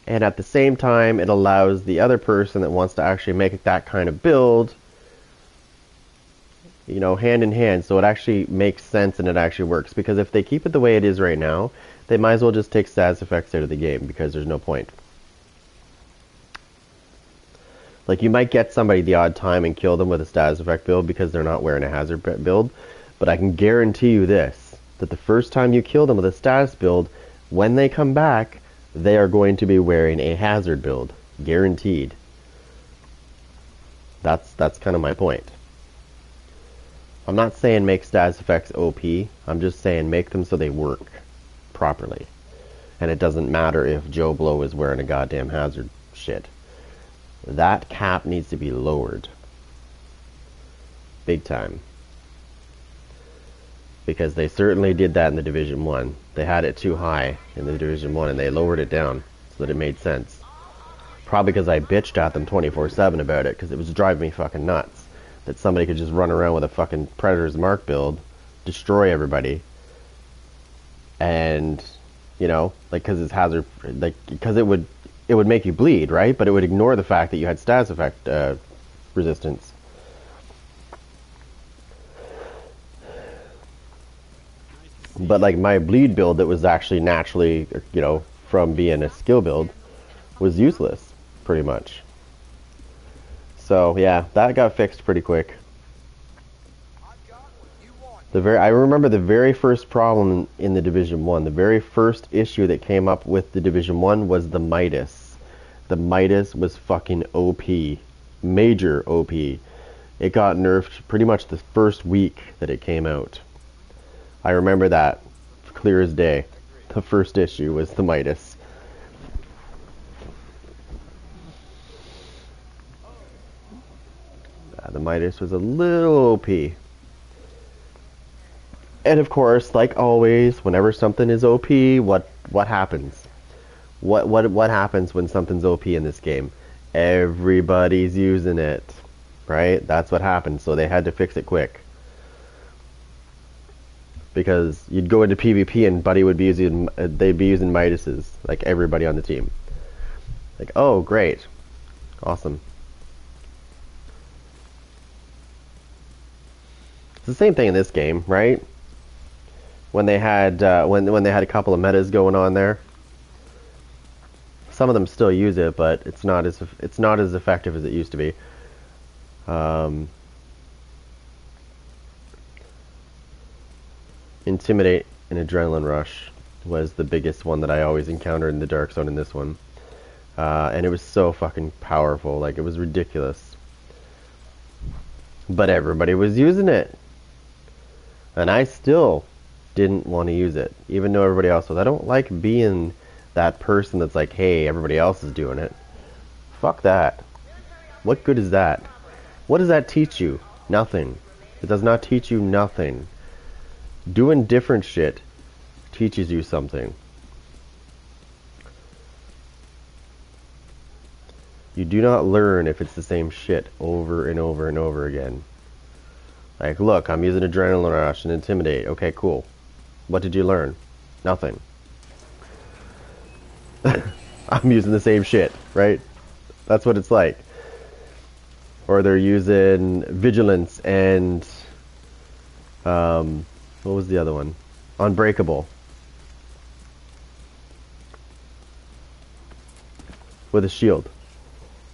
And at the same time, it allows the other person that wants to actually make that kind of build, hand in hand, so it actually makes sense and it actually works. Because if they keep it the way it is right now, they might as well just take status effects out of the game because there's no point. Like, you might get somebody the odd time and kill them with a status effect build because they're not wearing a hazard build, but I can guarantee you this, that the first time you kill them with a status build, when they come back, they are going to be wearing a hazard build. Guaranteed. That's kind of my point. I'm not saying make status effects OP. I'm just saying make them so they work properly. And it doesn't matter if Joe Blow is wearing a goddamn hazard shit. That cap needs to be lowered. Big time. Because they certainly did that in the Division 1. They had it too high in the Division 1 and they lowered it down so that it made sense. Probably because I bitched at them 24/7 about it because it was driving me fucking nuts. That somebody could just run around with a fucking Predator's Mark build, destroy everybody, and, because it's hazard, because it would make you bleed, right? But it would ignore the fact that you had status effect resistance. But like my bleed build that was actually naturally, from being a skill build, was useless, pretty much. So yeah, that got fixed pretty quick. I remember the very first problem in the Division 1, the very first issue that came up with the Division 1 was the Midas. The Midas was fucking OP. Major OP. It got nerfed pretty much the first week that it came out. I remember that clear as day. The first issue was the Midas. The Midas was a little OP. And of course, like always, whenever something is OP, what happens? What happens when something's OP in this game? Everybody's using it, right? That's what happened. So they had to fix it quick. Because you'd go into PvP and Buddy would be using, they'd be using Midases, like everybody on the team. Like, oh, great, awesome. It's the same thing in this game, right? When they had when they had a couple of metas going on there, some of them still use it, but it's not as effective as it used to be. Intimidate and Adrenaline Rush was the biggest one that I always encountered in the Dark Zone in this one. And it was so fucking powerful, like it was ridiculous. But everybody was using it. And I still didn't want to use it, even though everybody else was. I don't like being that person that's like, hey, everybody else is doing it. Fuck that. What good is that? What does that teach you? Nothing. It does not teach you nothing. Doing different shit teaches you something. You do not learn if it's the same shit over and over and over again. Like, look, I'm using Adrenaline Rush and Intimidate. Okay, cool. What did you learn? Nothing. I'm using the same shit, right? That's what it's like. Or they're using Vigilance and... what was the other one? Unbreakable. With a shield.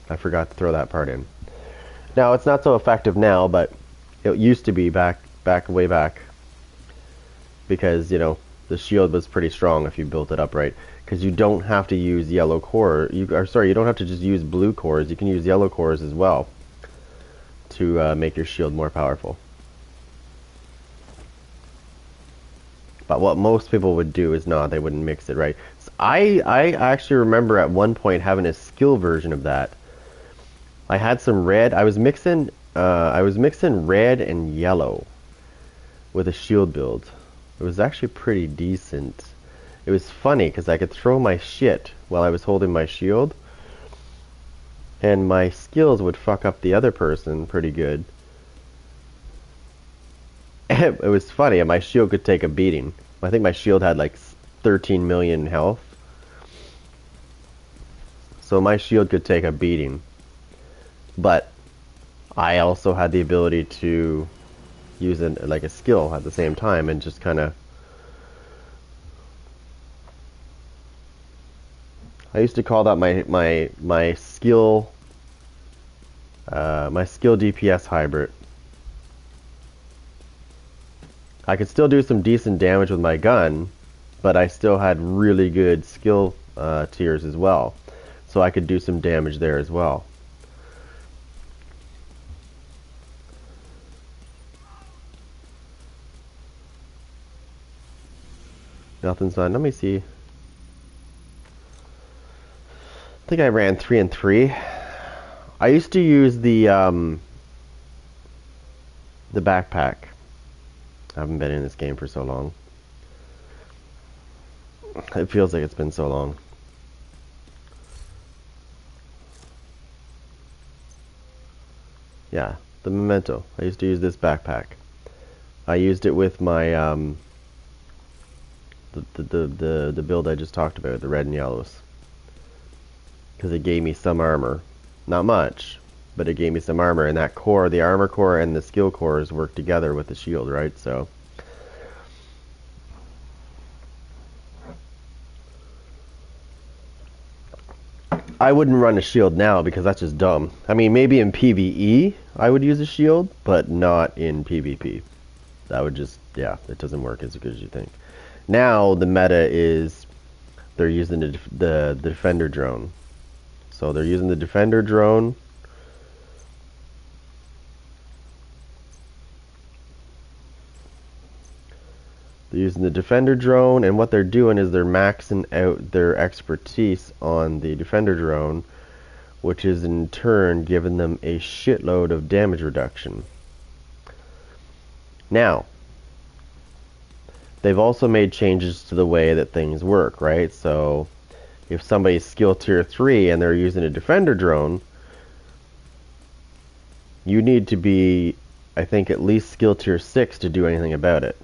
I forgot to throw that part in. Now, it's not so effective now, but it used to be way back. Because, you know, the shield was pretty strong if you built it up right. Because you don't have to use yellow core. You don't have to just use blue cores. You can use yellow cores as well to make your shield more powerful. But what most people would do is not. They wouldn't mix it right. So I actually remember at one point having a skill version of that. I had some red. I was mixing red and yellow with a shield build. It was actually pretty decent. It was funny because I could throw my shit while I was holding my shield, and my skills would fuck up the other person pretty good. It was funny, and my shield could take a beating. I think my shield had like 13 million health. So my shield could take a beating. But I also had the ability to use like a skill at the same time and just kind of... I used to call that my skill DPS hybrid. I could still do some decent damage with my gun, but I still had really good skill tiers as well. So I could do some damage there as well. Nothing's on. Let me see. I think I ran 3 and 3. I used to use the backpack. I haven't been in this game for so long. It feels like it's been so long. Yeah, the Memento. I used to use this backpack. I used it with my the build I just talked about, the red and yellows, because it gave me some armor. Not much, but it gave me some armor, and that core, the armor core and the skill cores work together with the shield, right? So I wouldn't run a shield now because that's just dumb. I mean, maybe in PvE I would use a shield, but not in PvP. That would just, yeah, it doesn't work as good as you think. Now the meta is they're using the defender drone. So they're using the defender drone. They're using the defender drone, and what they're doing is they're maxing out their expertise on the defender drone, which is in turn giving them a shitload of damage reduction. Now, they've also made changes to the way that things work, right? So if somebody's skill tier 3 and they're using a defender drone, you need to be, I think, at least skill tier 6 to do anything about it.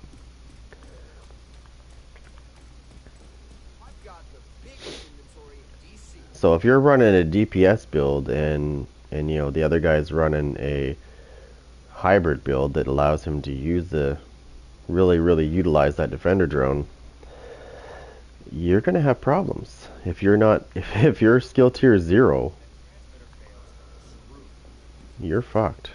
So if you're running a DPS build and you know the other guy's running a hybrid build that allows him to use the really utilize that defender drone, you're gonna have problems. If you're not, if you're skill tier 0, you're fucked.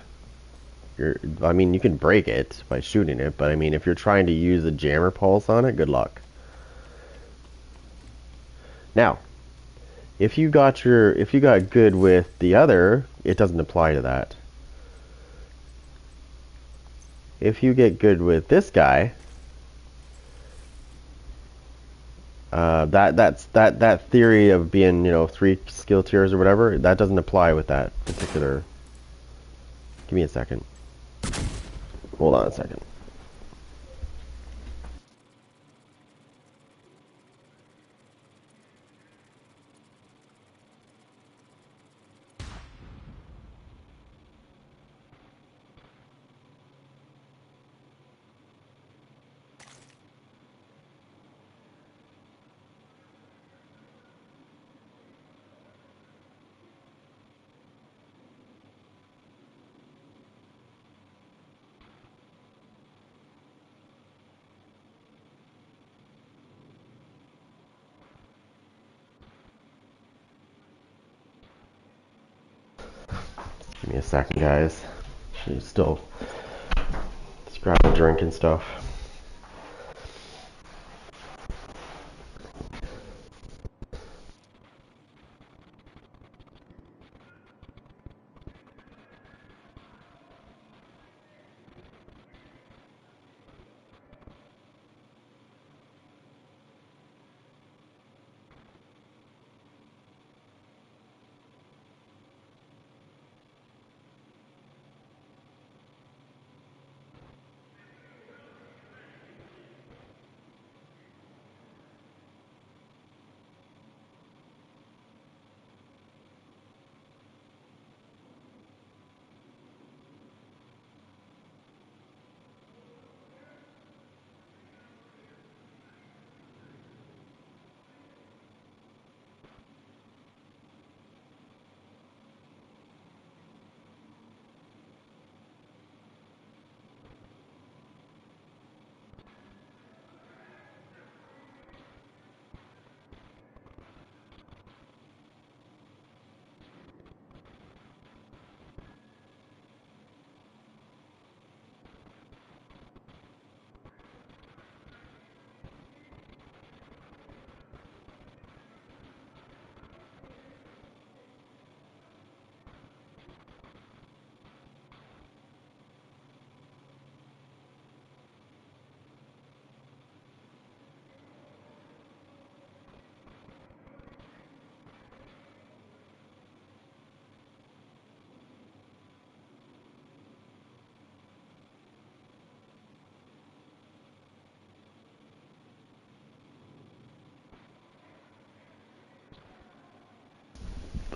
I mean, you can break it by shooting it, but I mean, if you're trying to use a jammer pulse on it, good luck. Now, If you got good with the other, it doesn't apply to that. If you get good with this guy, that theory of being, 3 skill tiers or whatever, that doesn't apply with that particular. Give me a second. Hold on a second. Give me a second, guys. She's still grabbing a drink and stuff.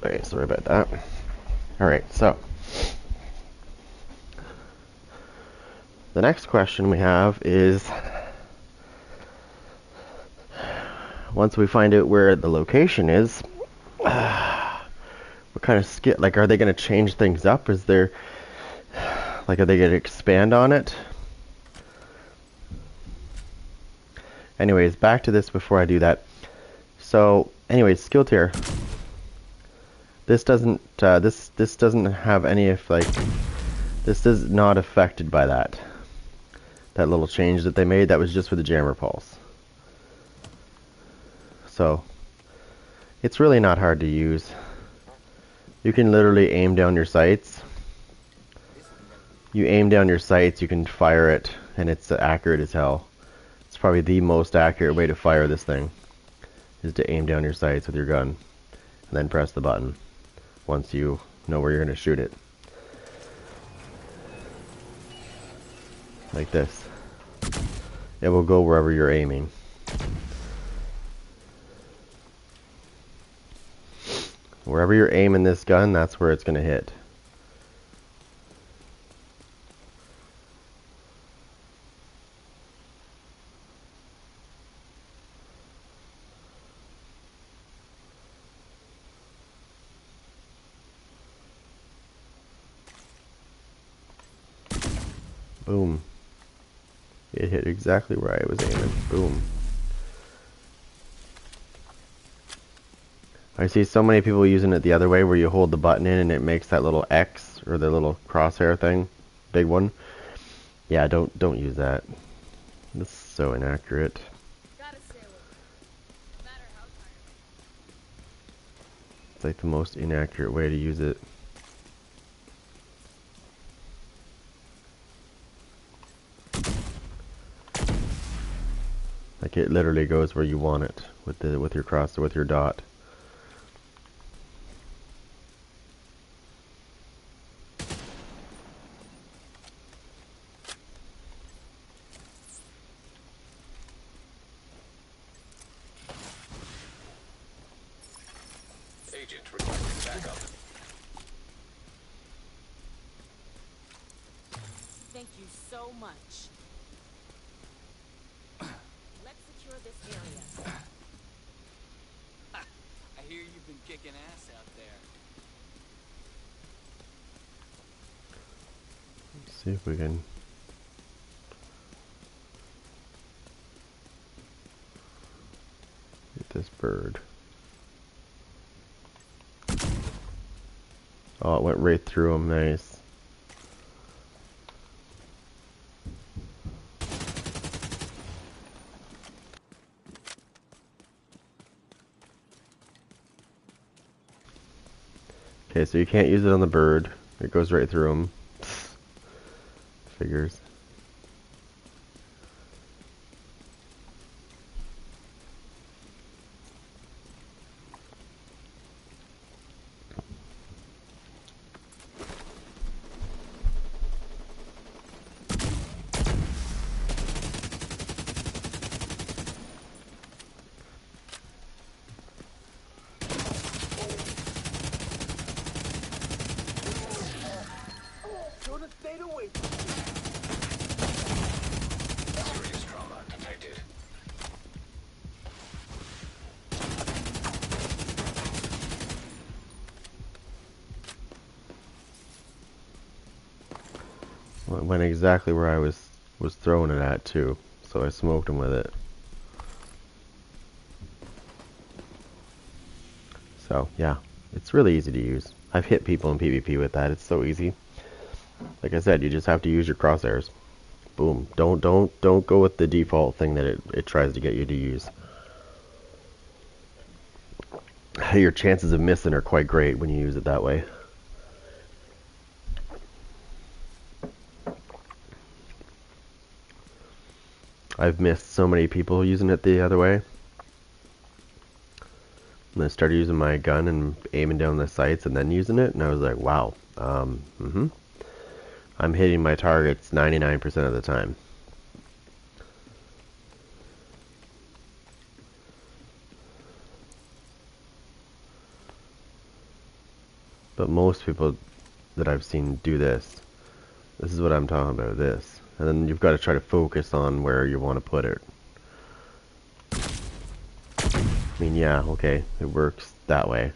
Okay, sorry about that. Alright, so the next question we have is, once we find out where the location is, what kind of skill, like, are they going to change things up? Is there, like, are they going to expand on it? Anyways, back to this before I do that. So, anyways, skill tier. This doesn't this doesn't have any of, like, this is not affected by that little change that they made. That was just for the jammer pulse. So it's really not hard to use. You can literally aim down your sights. You aim down your sights, you can fire it, and it's accurate as hell. It's probably the most accurate way to fire this thing, is to aim down your sights with your gun, and then press the button once you know where you're going to shoot it. Like this. It will go wherever you're aiming. Wherever you're aiming this gun, that's where it's going to hit. Boom. It hit exactly where I was aiming. Boom. I see so many people using it the other way, where you hold the button in and it makes that little X, or the little crosshair thing, big one. Yeah, don't use that. This is so inaccurate. Gotta stay with me, no matter how tired It's like the most inaccurate way to use it. Like it literally goes where you want it with your cross or with your dot. Agent requesting backup. Thank you so much. Let's secure this area. I hear you've been kicking ass out there. Let's see if we can. Get this bird. Oh, it went right through him. Nice. Okay, so you can't use it on the bird. It goes right through him. Figures. Should have stayed away. Serious trauma detected. Well, it went exactly where I was throwing it at too, so I smoked him with it. So yeah, it's really easy to use. I've hit people in PvP with that. It's so easy. Like I said, you just have to use your crosshairs. Boom. Don't go with the default thing that it tries to get you to use. Your chances of missing are quite great when you use it that way. I've missed so many people using it the other way. And I started using my gun and aiming down the sights and then using it, and I was like, wow. I'm hitting my targets 99% of the time. But most people that I've seen do this is what I'm talking about, this. And then you've got to try to focus on where you want to put it. I mean, yeah, okay, it works that way.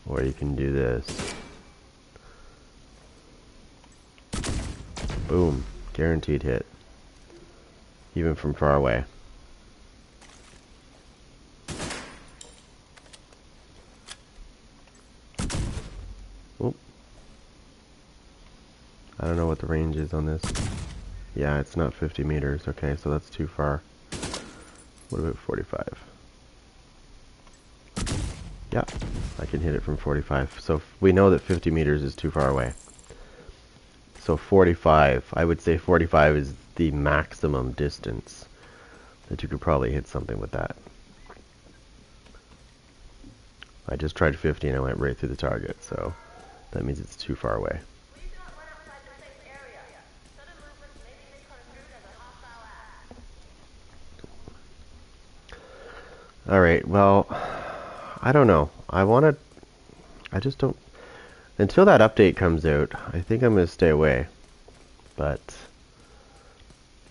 Or you can do this. Boom. Guaranteed hit. Even from far away. Oop. I don't know what the range is on this. Yeah, it's not 50 meters. Okay, so that's too far. What about 45? Yeah, I can hit it from 45. So we know that 50 meters is too far away. So 45, I would say 45 is the maximum distance that you could probably hit something with that. I just tried 50 and I went right through the target, so that means it's too far away. Alright, well, I don't know. I just don't, until that update comes out, I think I'm going to stay away. But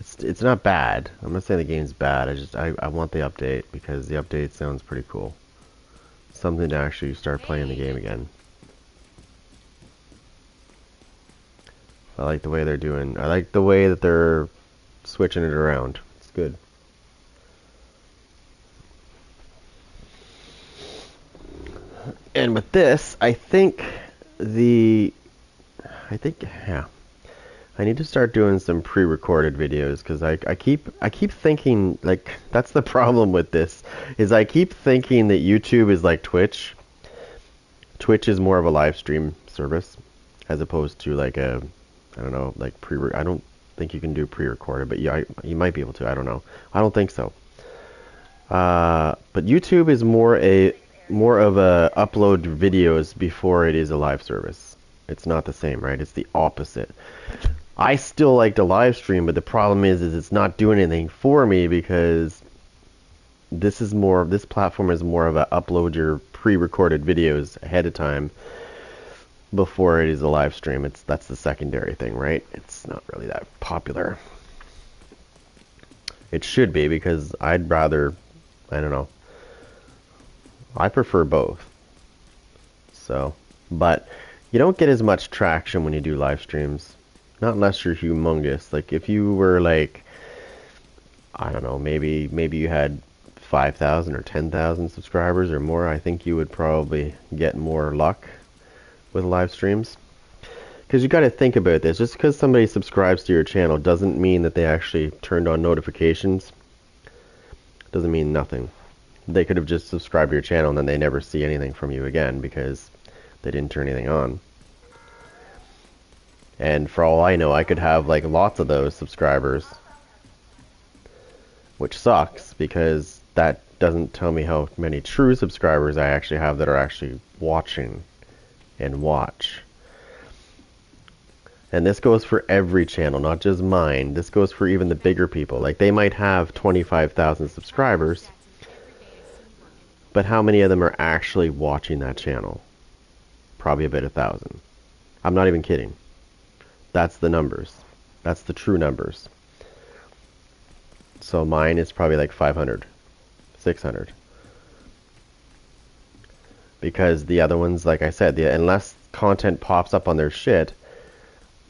it's not bad. I'm not saying the game's bad. I want the update because the update sounds pretty cool. Something to actually start playing the game again. I like the way they're doing. I like the way that they're switching it around. It's good. And with this, I think I need to start doing some pre-recorded videos because I keep thinking, like, that's the problem with this, is I keep thinking that YouTube is like Twitch. Twitch is more of a live stream service as opposed to like a, I don't know, like I don't think you can do pre-recorded, but yeah, you might be able to. I don't know. I don't think so. But YouTube is more of a upload videos before it is a live service. It's not the same, right? It's the opposite. I still like to live stream, but the problem is it's not doing anything for me because this platform is more of a upload your pre-recorded videos ahead of time before it is a live stream. That's the secondary thing, right? It's not really that popular. It should be because I'd rather, I don't know. I prefer both. So, but you don't get as much traction when you do live streams. Not unless you're humongous. Like if you were like, I don't know, maybe you had 5,000 or 10,000 subscribers or more, I think you would probably get more luck with live streams. Because you got to think about this. Just because somebody subscribes to your channel doesn't mean that they actually turned on notifications. Doesn't mean nothing. They could have just subscribed to your channel and then they never see anything from you again because they didn't turn anything on. And for all I know, I could have like lots of those subscribers, which sucks because that doesn't tell me how many true subscribers I actually have that are actually watching and watch. And this goes for every channel, not just mine. This goes for even the bigger people. Like they might have 25,000 subscribers, but how many of them are actually watching that channel? Probably about 1,000. I'm not even kidding. That's the numbers. That's the true numbers. So mine is probably like 500, 600. Because the other ones, like I said, unless content pops up on their shit,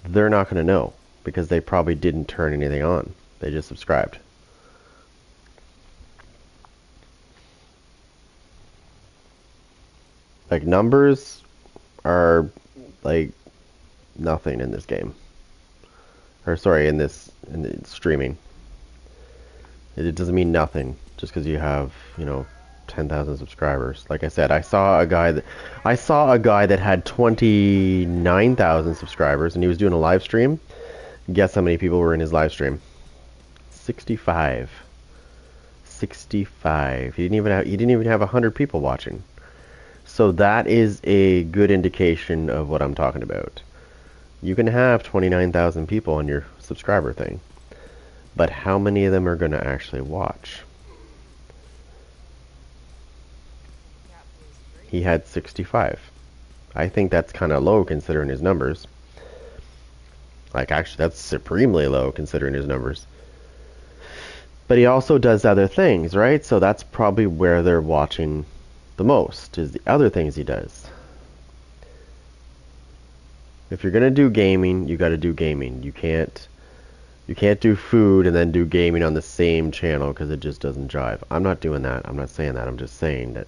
they're not going to know. Because they probably didn't turn anything on. They just subscribed. Like numbers are like nothing in this game. Or sorry, in the streaming. It doesn't mean nothing just because you have, 10,000 subscribers. Like I said, I saw a guy that had 29,000 subscribers and he was doing a live stream. Guess how many people were in his live stream? 65. 65. He didn't even have 100 people watching. So that is a good indication of what I'm talking about. You can have 29,000 people on your subscriber thing, but how many of them are going to actually watch? He had 65. I think that's kind of low considering his numbers. Like actually that's supremely low considering his numbers. But he also does other things, right? So that's probably where they're watching the most, is the other things he does. If you're gonna do gaming, you gotta do gaming. You can't do food and then do gaming on the same channel because it just doesn't jive. I'm not doing that. I'm not saying that. I'm just saying that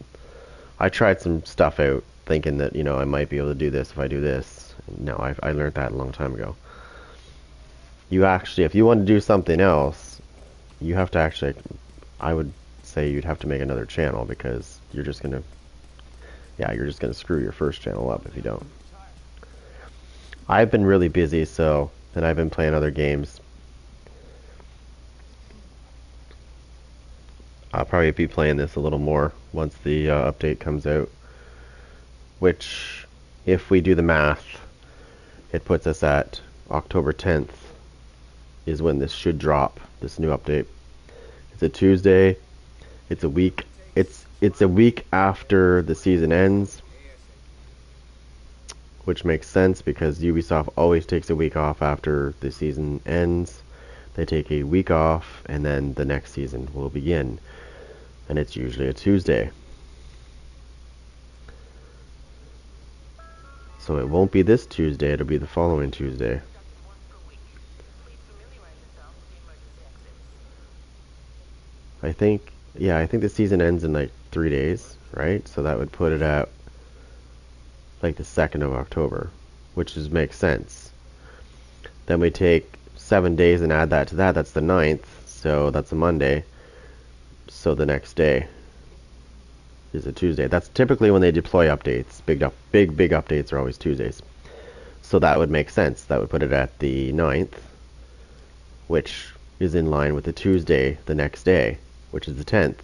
I tried some stuff out thinking that, I might be able to do this if I do this. No, I learned that a long time ago. You actually, if you want to do something else, you have to actually, I would say you'd have to make another channel because you're just gonna screw your first channel up if you don't. I've been really busy, and I've been playing other games. I'll probably be playing this a little more once the update comes out. Which, if we do the math, it puts us at October 10th is when this should drop, this new update. It's a Tuesday. It's a week. It's a week after the season ends, which makes sense because Ubisoft always takes a week off after the season ends. They take a week off and then the next season will begin. And it's usually a Tuesday. So it won't be this Tuesday, it'll be the following Tuesday. I think the season ends in like 3 days, right? So that would put it at like the 2nd of October, which makes sense. Then we take 7 days and add that to that. That's the 9th. So that's a Monday. So the next day is a Tuesday. That's typically when they deploy updates. Big updates are always Tuesdays. So that would make sense. That would put it at the 9th, which is in line with the Tuesday the next day, which is the 10th.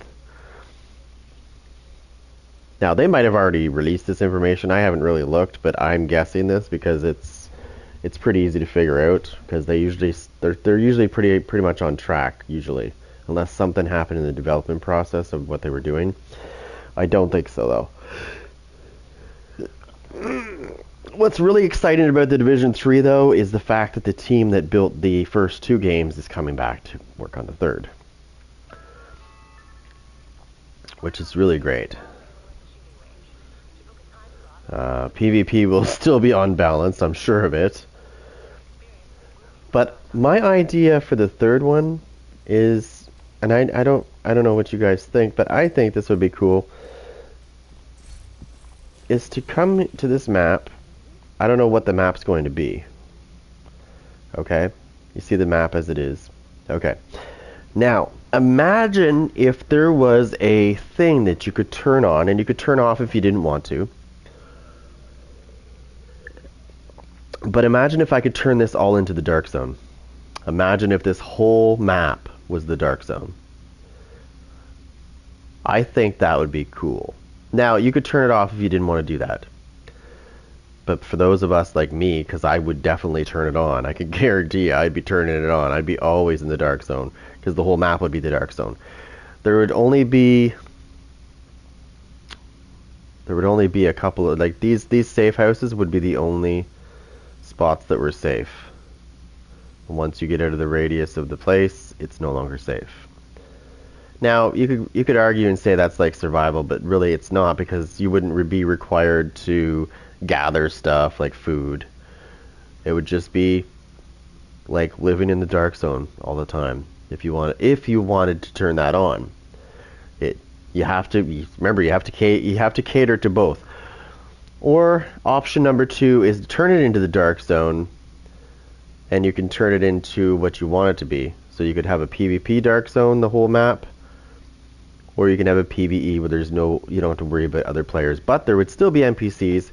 Now, they might have already released this information. I haven't really looked, but I'm guessing this because it's pretty easy to figure out, because they're usually pretty much on track usually, unless something happened in the development process of what they were doing. I don't think so though. What's really exciting about the Division 3 though is the fact that the team that built the first 2 games is coming back to work on the third, which is really great. PvP will still be unbalanced, I'm sure of it. But my idea for the third one is, and I don't know what you guys think, but I think this would be cool, is to come to this map. I don't know what the map's going to be. Okay? You see the map as it is. Okay. Now, imagine if there was a thing that you could turn on, and you could turn off if you didn't want to. But imagine if I could turn this all into the Dark Zone. Imagine if this whole map was the Dark Zone. I think that would be cool. Now, you could turn it off if you didn't want to do that. But for those of us like me, because I would definitely turn it on, I can guarantee you I'd be turning it on. I'd be always in the Dark Zone, because the whole map would be the Dark Zone. There would only be a couple of, like, these safe houses would be the only spots that were safe. Once you get out of the radius of the place, it's no longer safe. Now, you could argue and say that's like survival, but really it's not, because you wouldn't be required to gather stuff like food. It would just be like living in the Dark Zone all the time. If you wanted to turn that on, you have to cater to both. Or option number 2 is to turn it into the Dark Zone, and you can turn it into what you want it to be. So you could have a PvP Dark Zone, the whole map, or you can have a PvE where you don't have to worry about other players, but there would still be NPCs.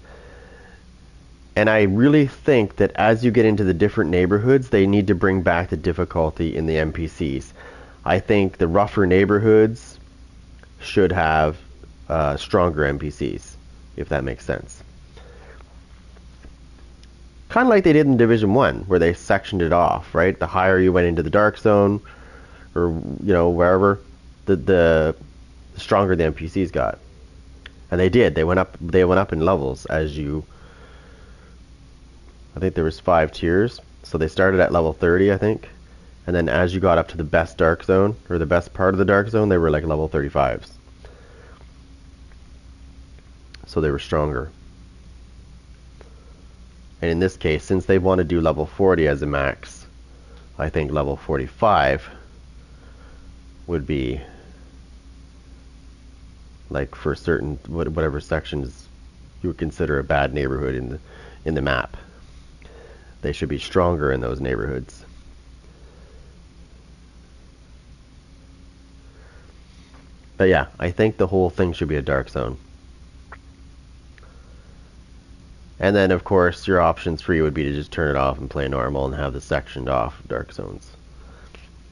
And I really think that as you get into the different neighborhoods, they need to bring back the difficulty in the NPCs. I think the rougher neighborhoods should have stronger NPCs, if that makes sense. Kind of like they did in Division 1, where they sectioned it off, right? The higher you went into the Dark Zone, or, wherever, the stronger the NPCs got. And they did. They went up in levels as you... I think there was 5 tiers, so they started at level 30, I think, and then as you got up to the best Dark Zone, or the best part of the Dark Zone, they were like level 35s. So they were stronger. And in this case, since they want to do level 40 as a max, I think level 45 would be, like, for certain, whatever sections you would consider a bad neighborhood in the map. They should be stronger in those neighborhoods. But yeah, I think the whole thing should be a Dark Zone. And then, of course, your options for you would be to just turn it off and play normal and have the sectioned off Dark Zones.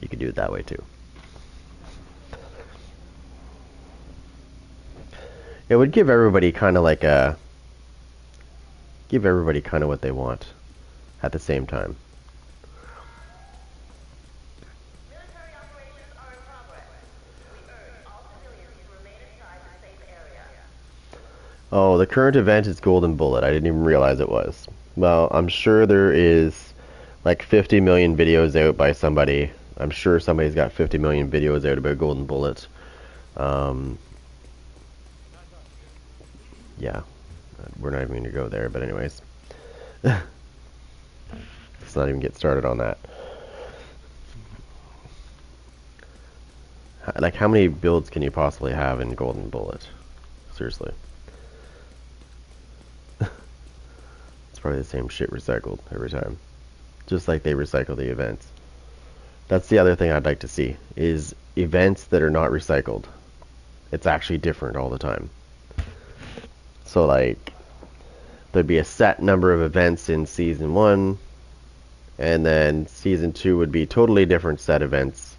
You could do it that way too. It would give everybody kind of what they want at the same time. Military operations are in progress. We urge all civilians to remain inside the safe area. Oh, the current event is Golden Bullet. I didn't even realize it was. Well, I'm sure there is like 50 million videos out by somebody. I'm sure somebody's got 50 million videos out about Golden Bullet. Yeah, we're not even going to go there, but anyways. Let's not even get started on that. Like, how many builds can you possibly have in Golden Bullet? Seriously. It's probably the same shit recycled every time. just like they recycle the events. That's the other thing I'd like to see, is events that are not recycled. It's actually different all the time. So like, there'd be a set number of events in Season 1, and then Season 2 would be totally different set events,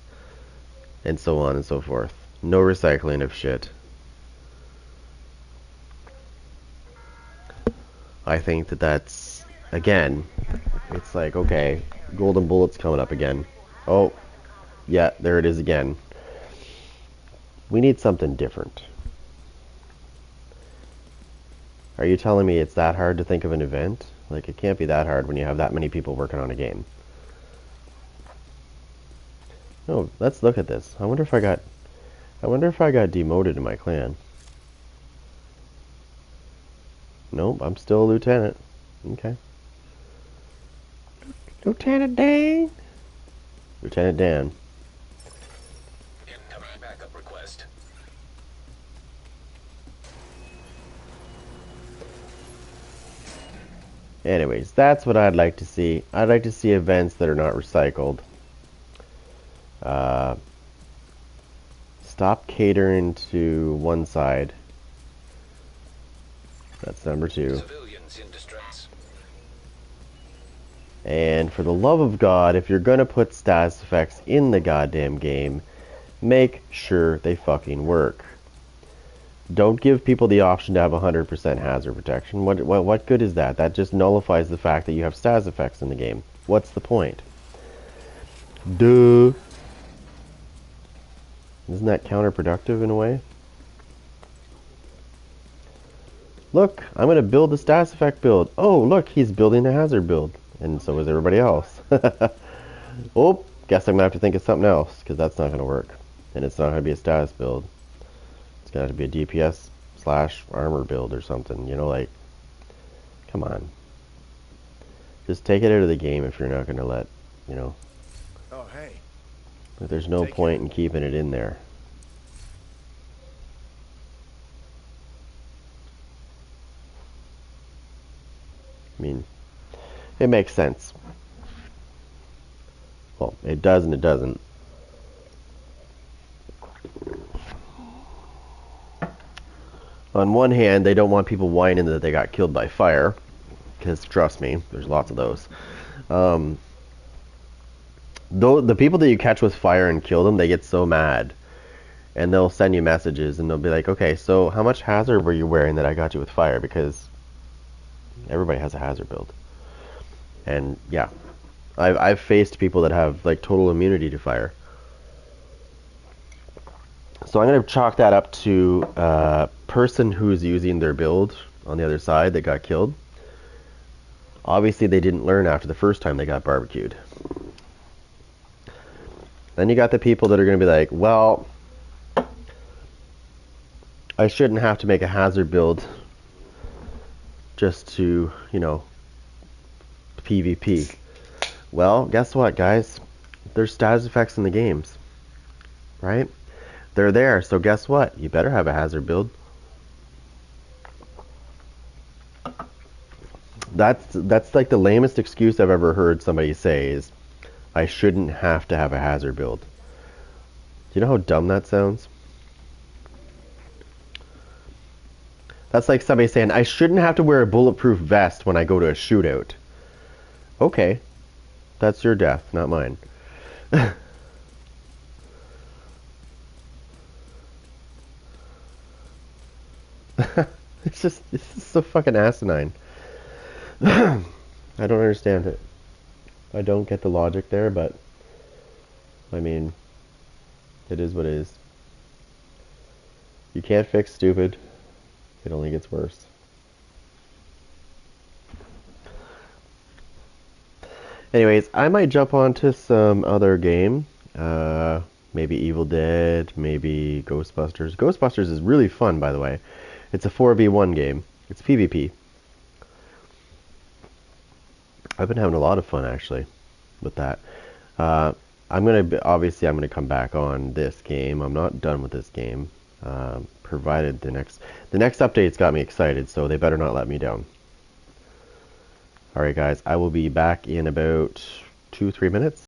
and so on and so forth. No recycling of shit. I think that that's, again, it's like, okay, Golden Bullet's coming up again. Oh, yeah, there it is again. We need something different. Are you telling me it's that hard to think of an event? Like, it can't be that hard when you have that many people working on a game. No, let's look at this. I wonder if I got demoted in my clan. Nope, I'm still a lieutenant. Okay. Lieutenant Dan. Lieutenant Dan. Incoming backup request. Anyways, that's what I'd like to see. I'd like to see events that are not recycled. Stop catering to one side. That's number 2. Civilians in distress. And for the love of God, if you're gonna put status effects in the goddamn game, make sure they fucking work. Don't give people the option to have 100% hazard protection. What good is that? That just nullifies the fact that you have status effects in the game. What's the point? Duh. Isn't that counterproductive in a way? Look, I'm going to build the status effect build. Oh, look, he's building the hazard build. And so is everybody else. Oh, guess I'm going to have to think of something else, because that's not going to work. And it's not going to be a status build. It's going to have to be a DPS / armor build or something. You know, like, come on. Just take it out of the game if you're not going to let, you know. Oh, hey. But there's no point in keeping it in there. I mean, it makes sense. Well, it does and it doesn't. On one hand, they don't want people whining that they got killed by fire, because trust me, there's lots of those. Though the people that you catch with fire and kill them, they get so mad, and they'll send you messages, and they'll be like, "Okay, so how much hazard were you wearing that I got you with fire?" Because everybody has a hazard build, and yeah, I've faced people that have like total immunity to fire. So I'm going to chalk that up to a person who's using their build on the other side that got killed. Obviously, they didn't learn after the first time they got barbecued. Then you got the people that are going to be like, well, I shouldn't have to make a hazard build just to, you know, PvP. Well, guess what, guys? There's status effects in the games, right? They're there, so guess what? You better have a hazard build. That's like the lamest excuse I've ever heard somebody say is, I shouldn't have to have a hazard build. Do you know how dumb that sounds? That's like somebody saying, I shouldn't have to wear a bulletproof vest when I go to a shootout. Okay. That's your death, not mine. It's just so fucking asinine. I don't understand it. I don't get the logic there, but I mean, it is what it is. You can't fix stupid. It only gets worse. Anyways, I might jump onto some other game. Maybe Evil Dead, maybe Ghostbusters. Ghostbusters is really fun, by the way. It's a 4v1 game. It's PvP. I've been having a lot of fun, actually, with that. Obviously, I'm gonna come back on this game. I'm not done with this game. Provided the next update's got me excited, so they better not let me down. Alright guys, I will be back in about 2-3 minutes.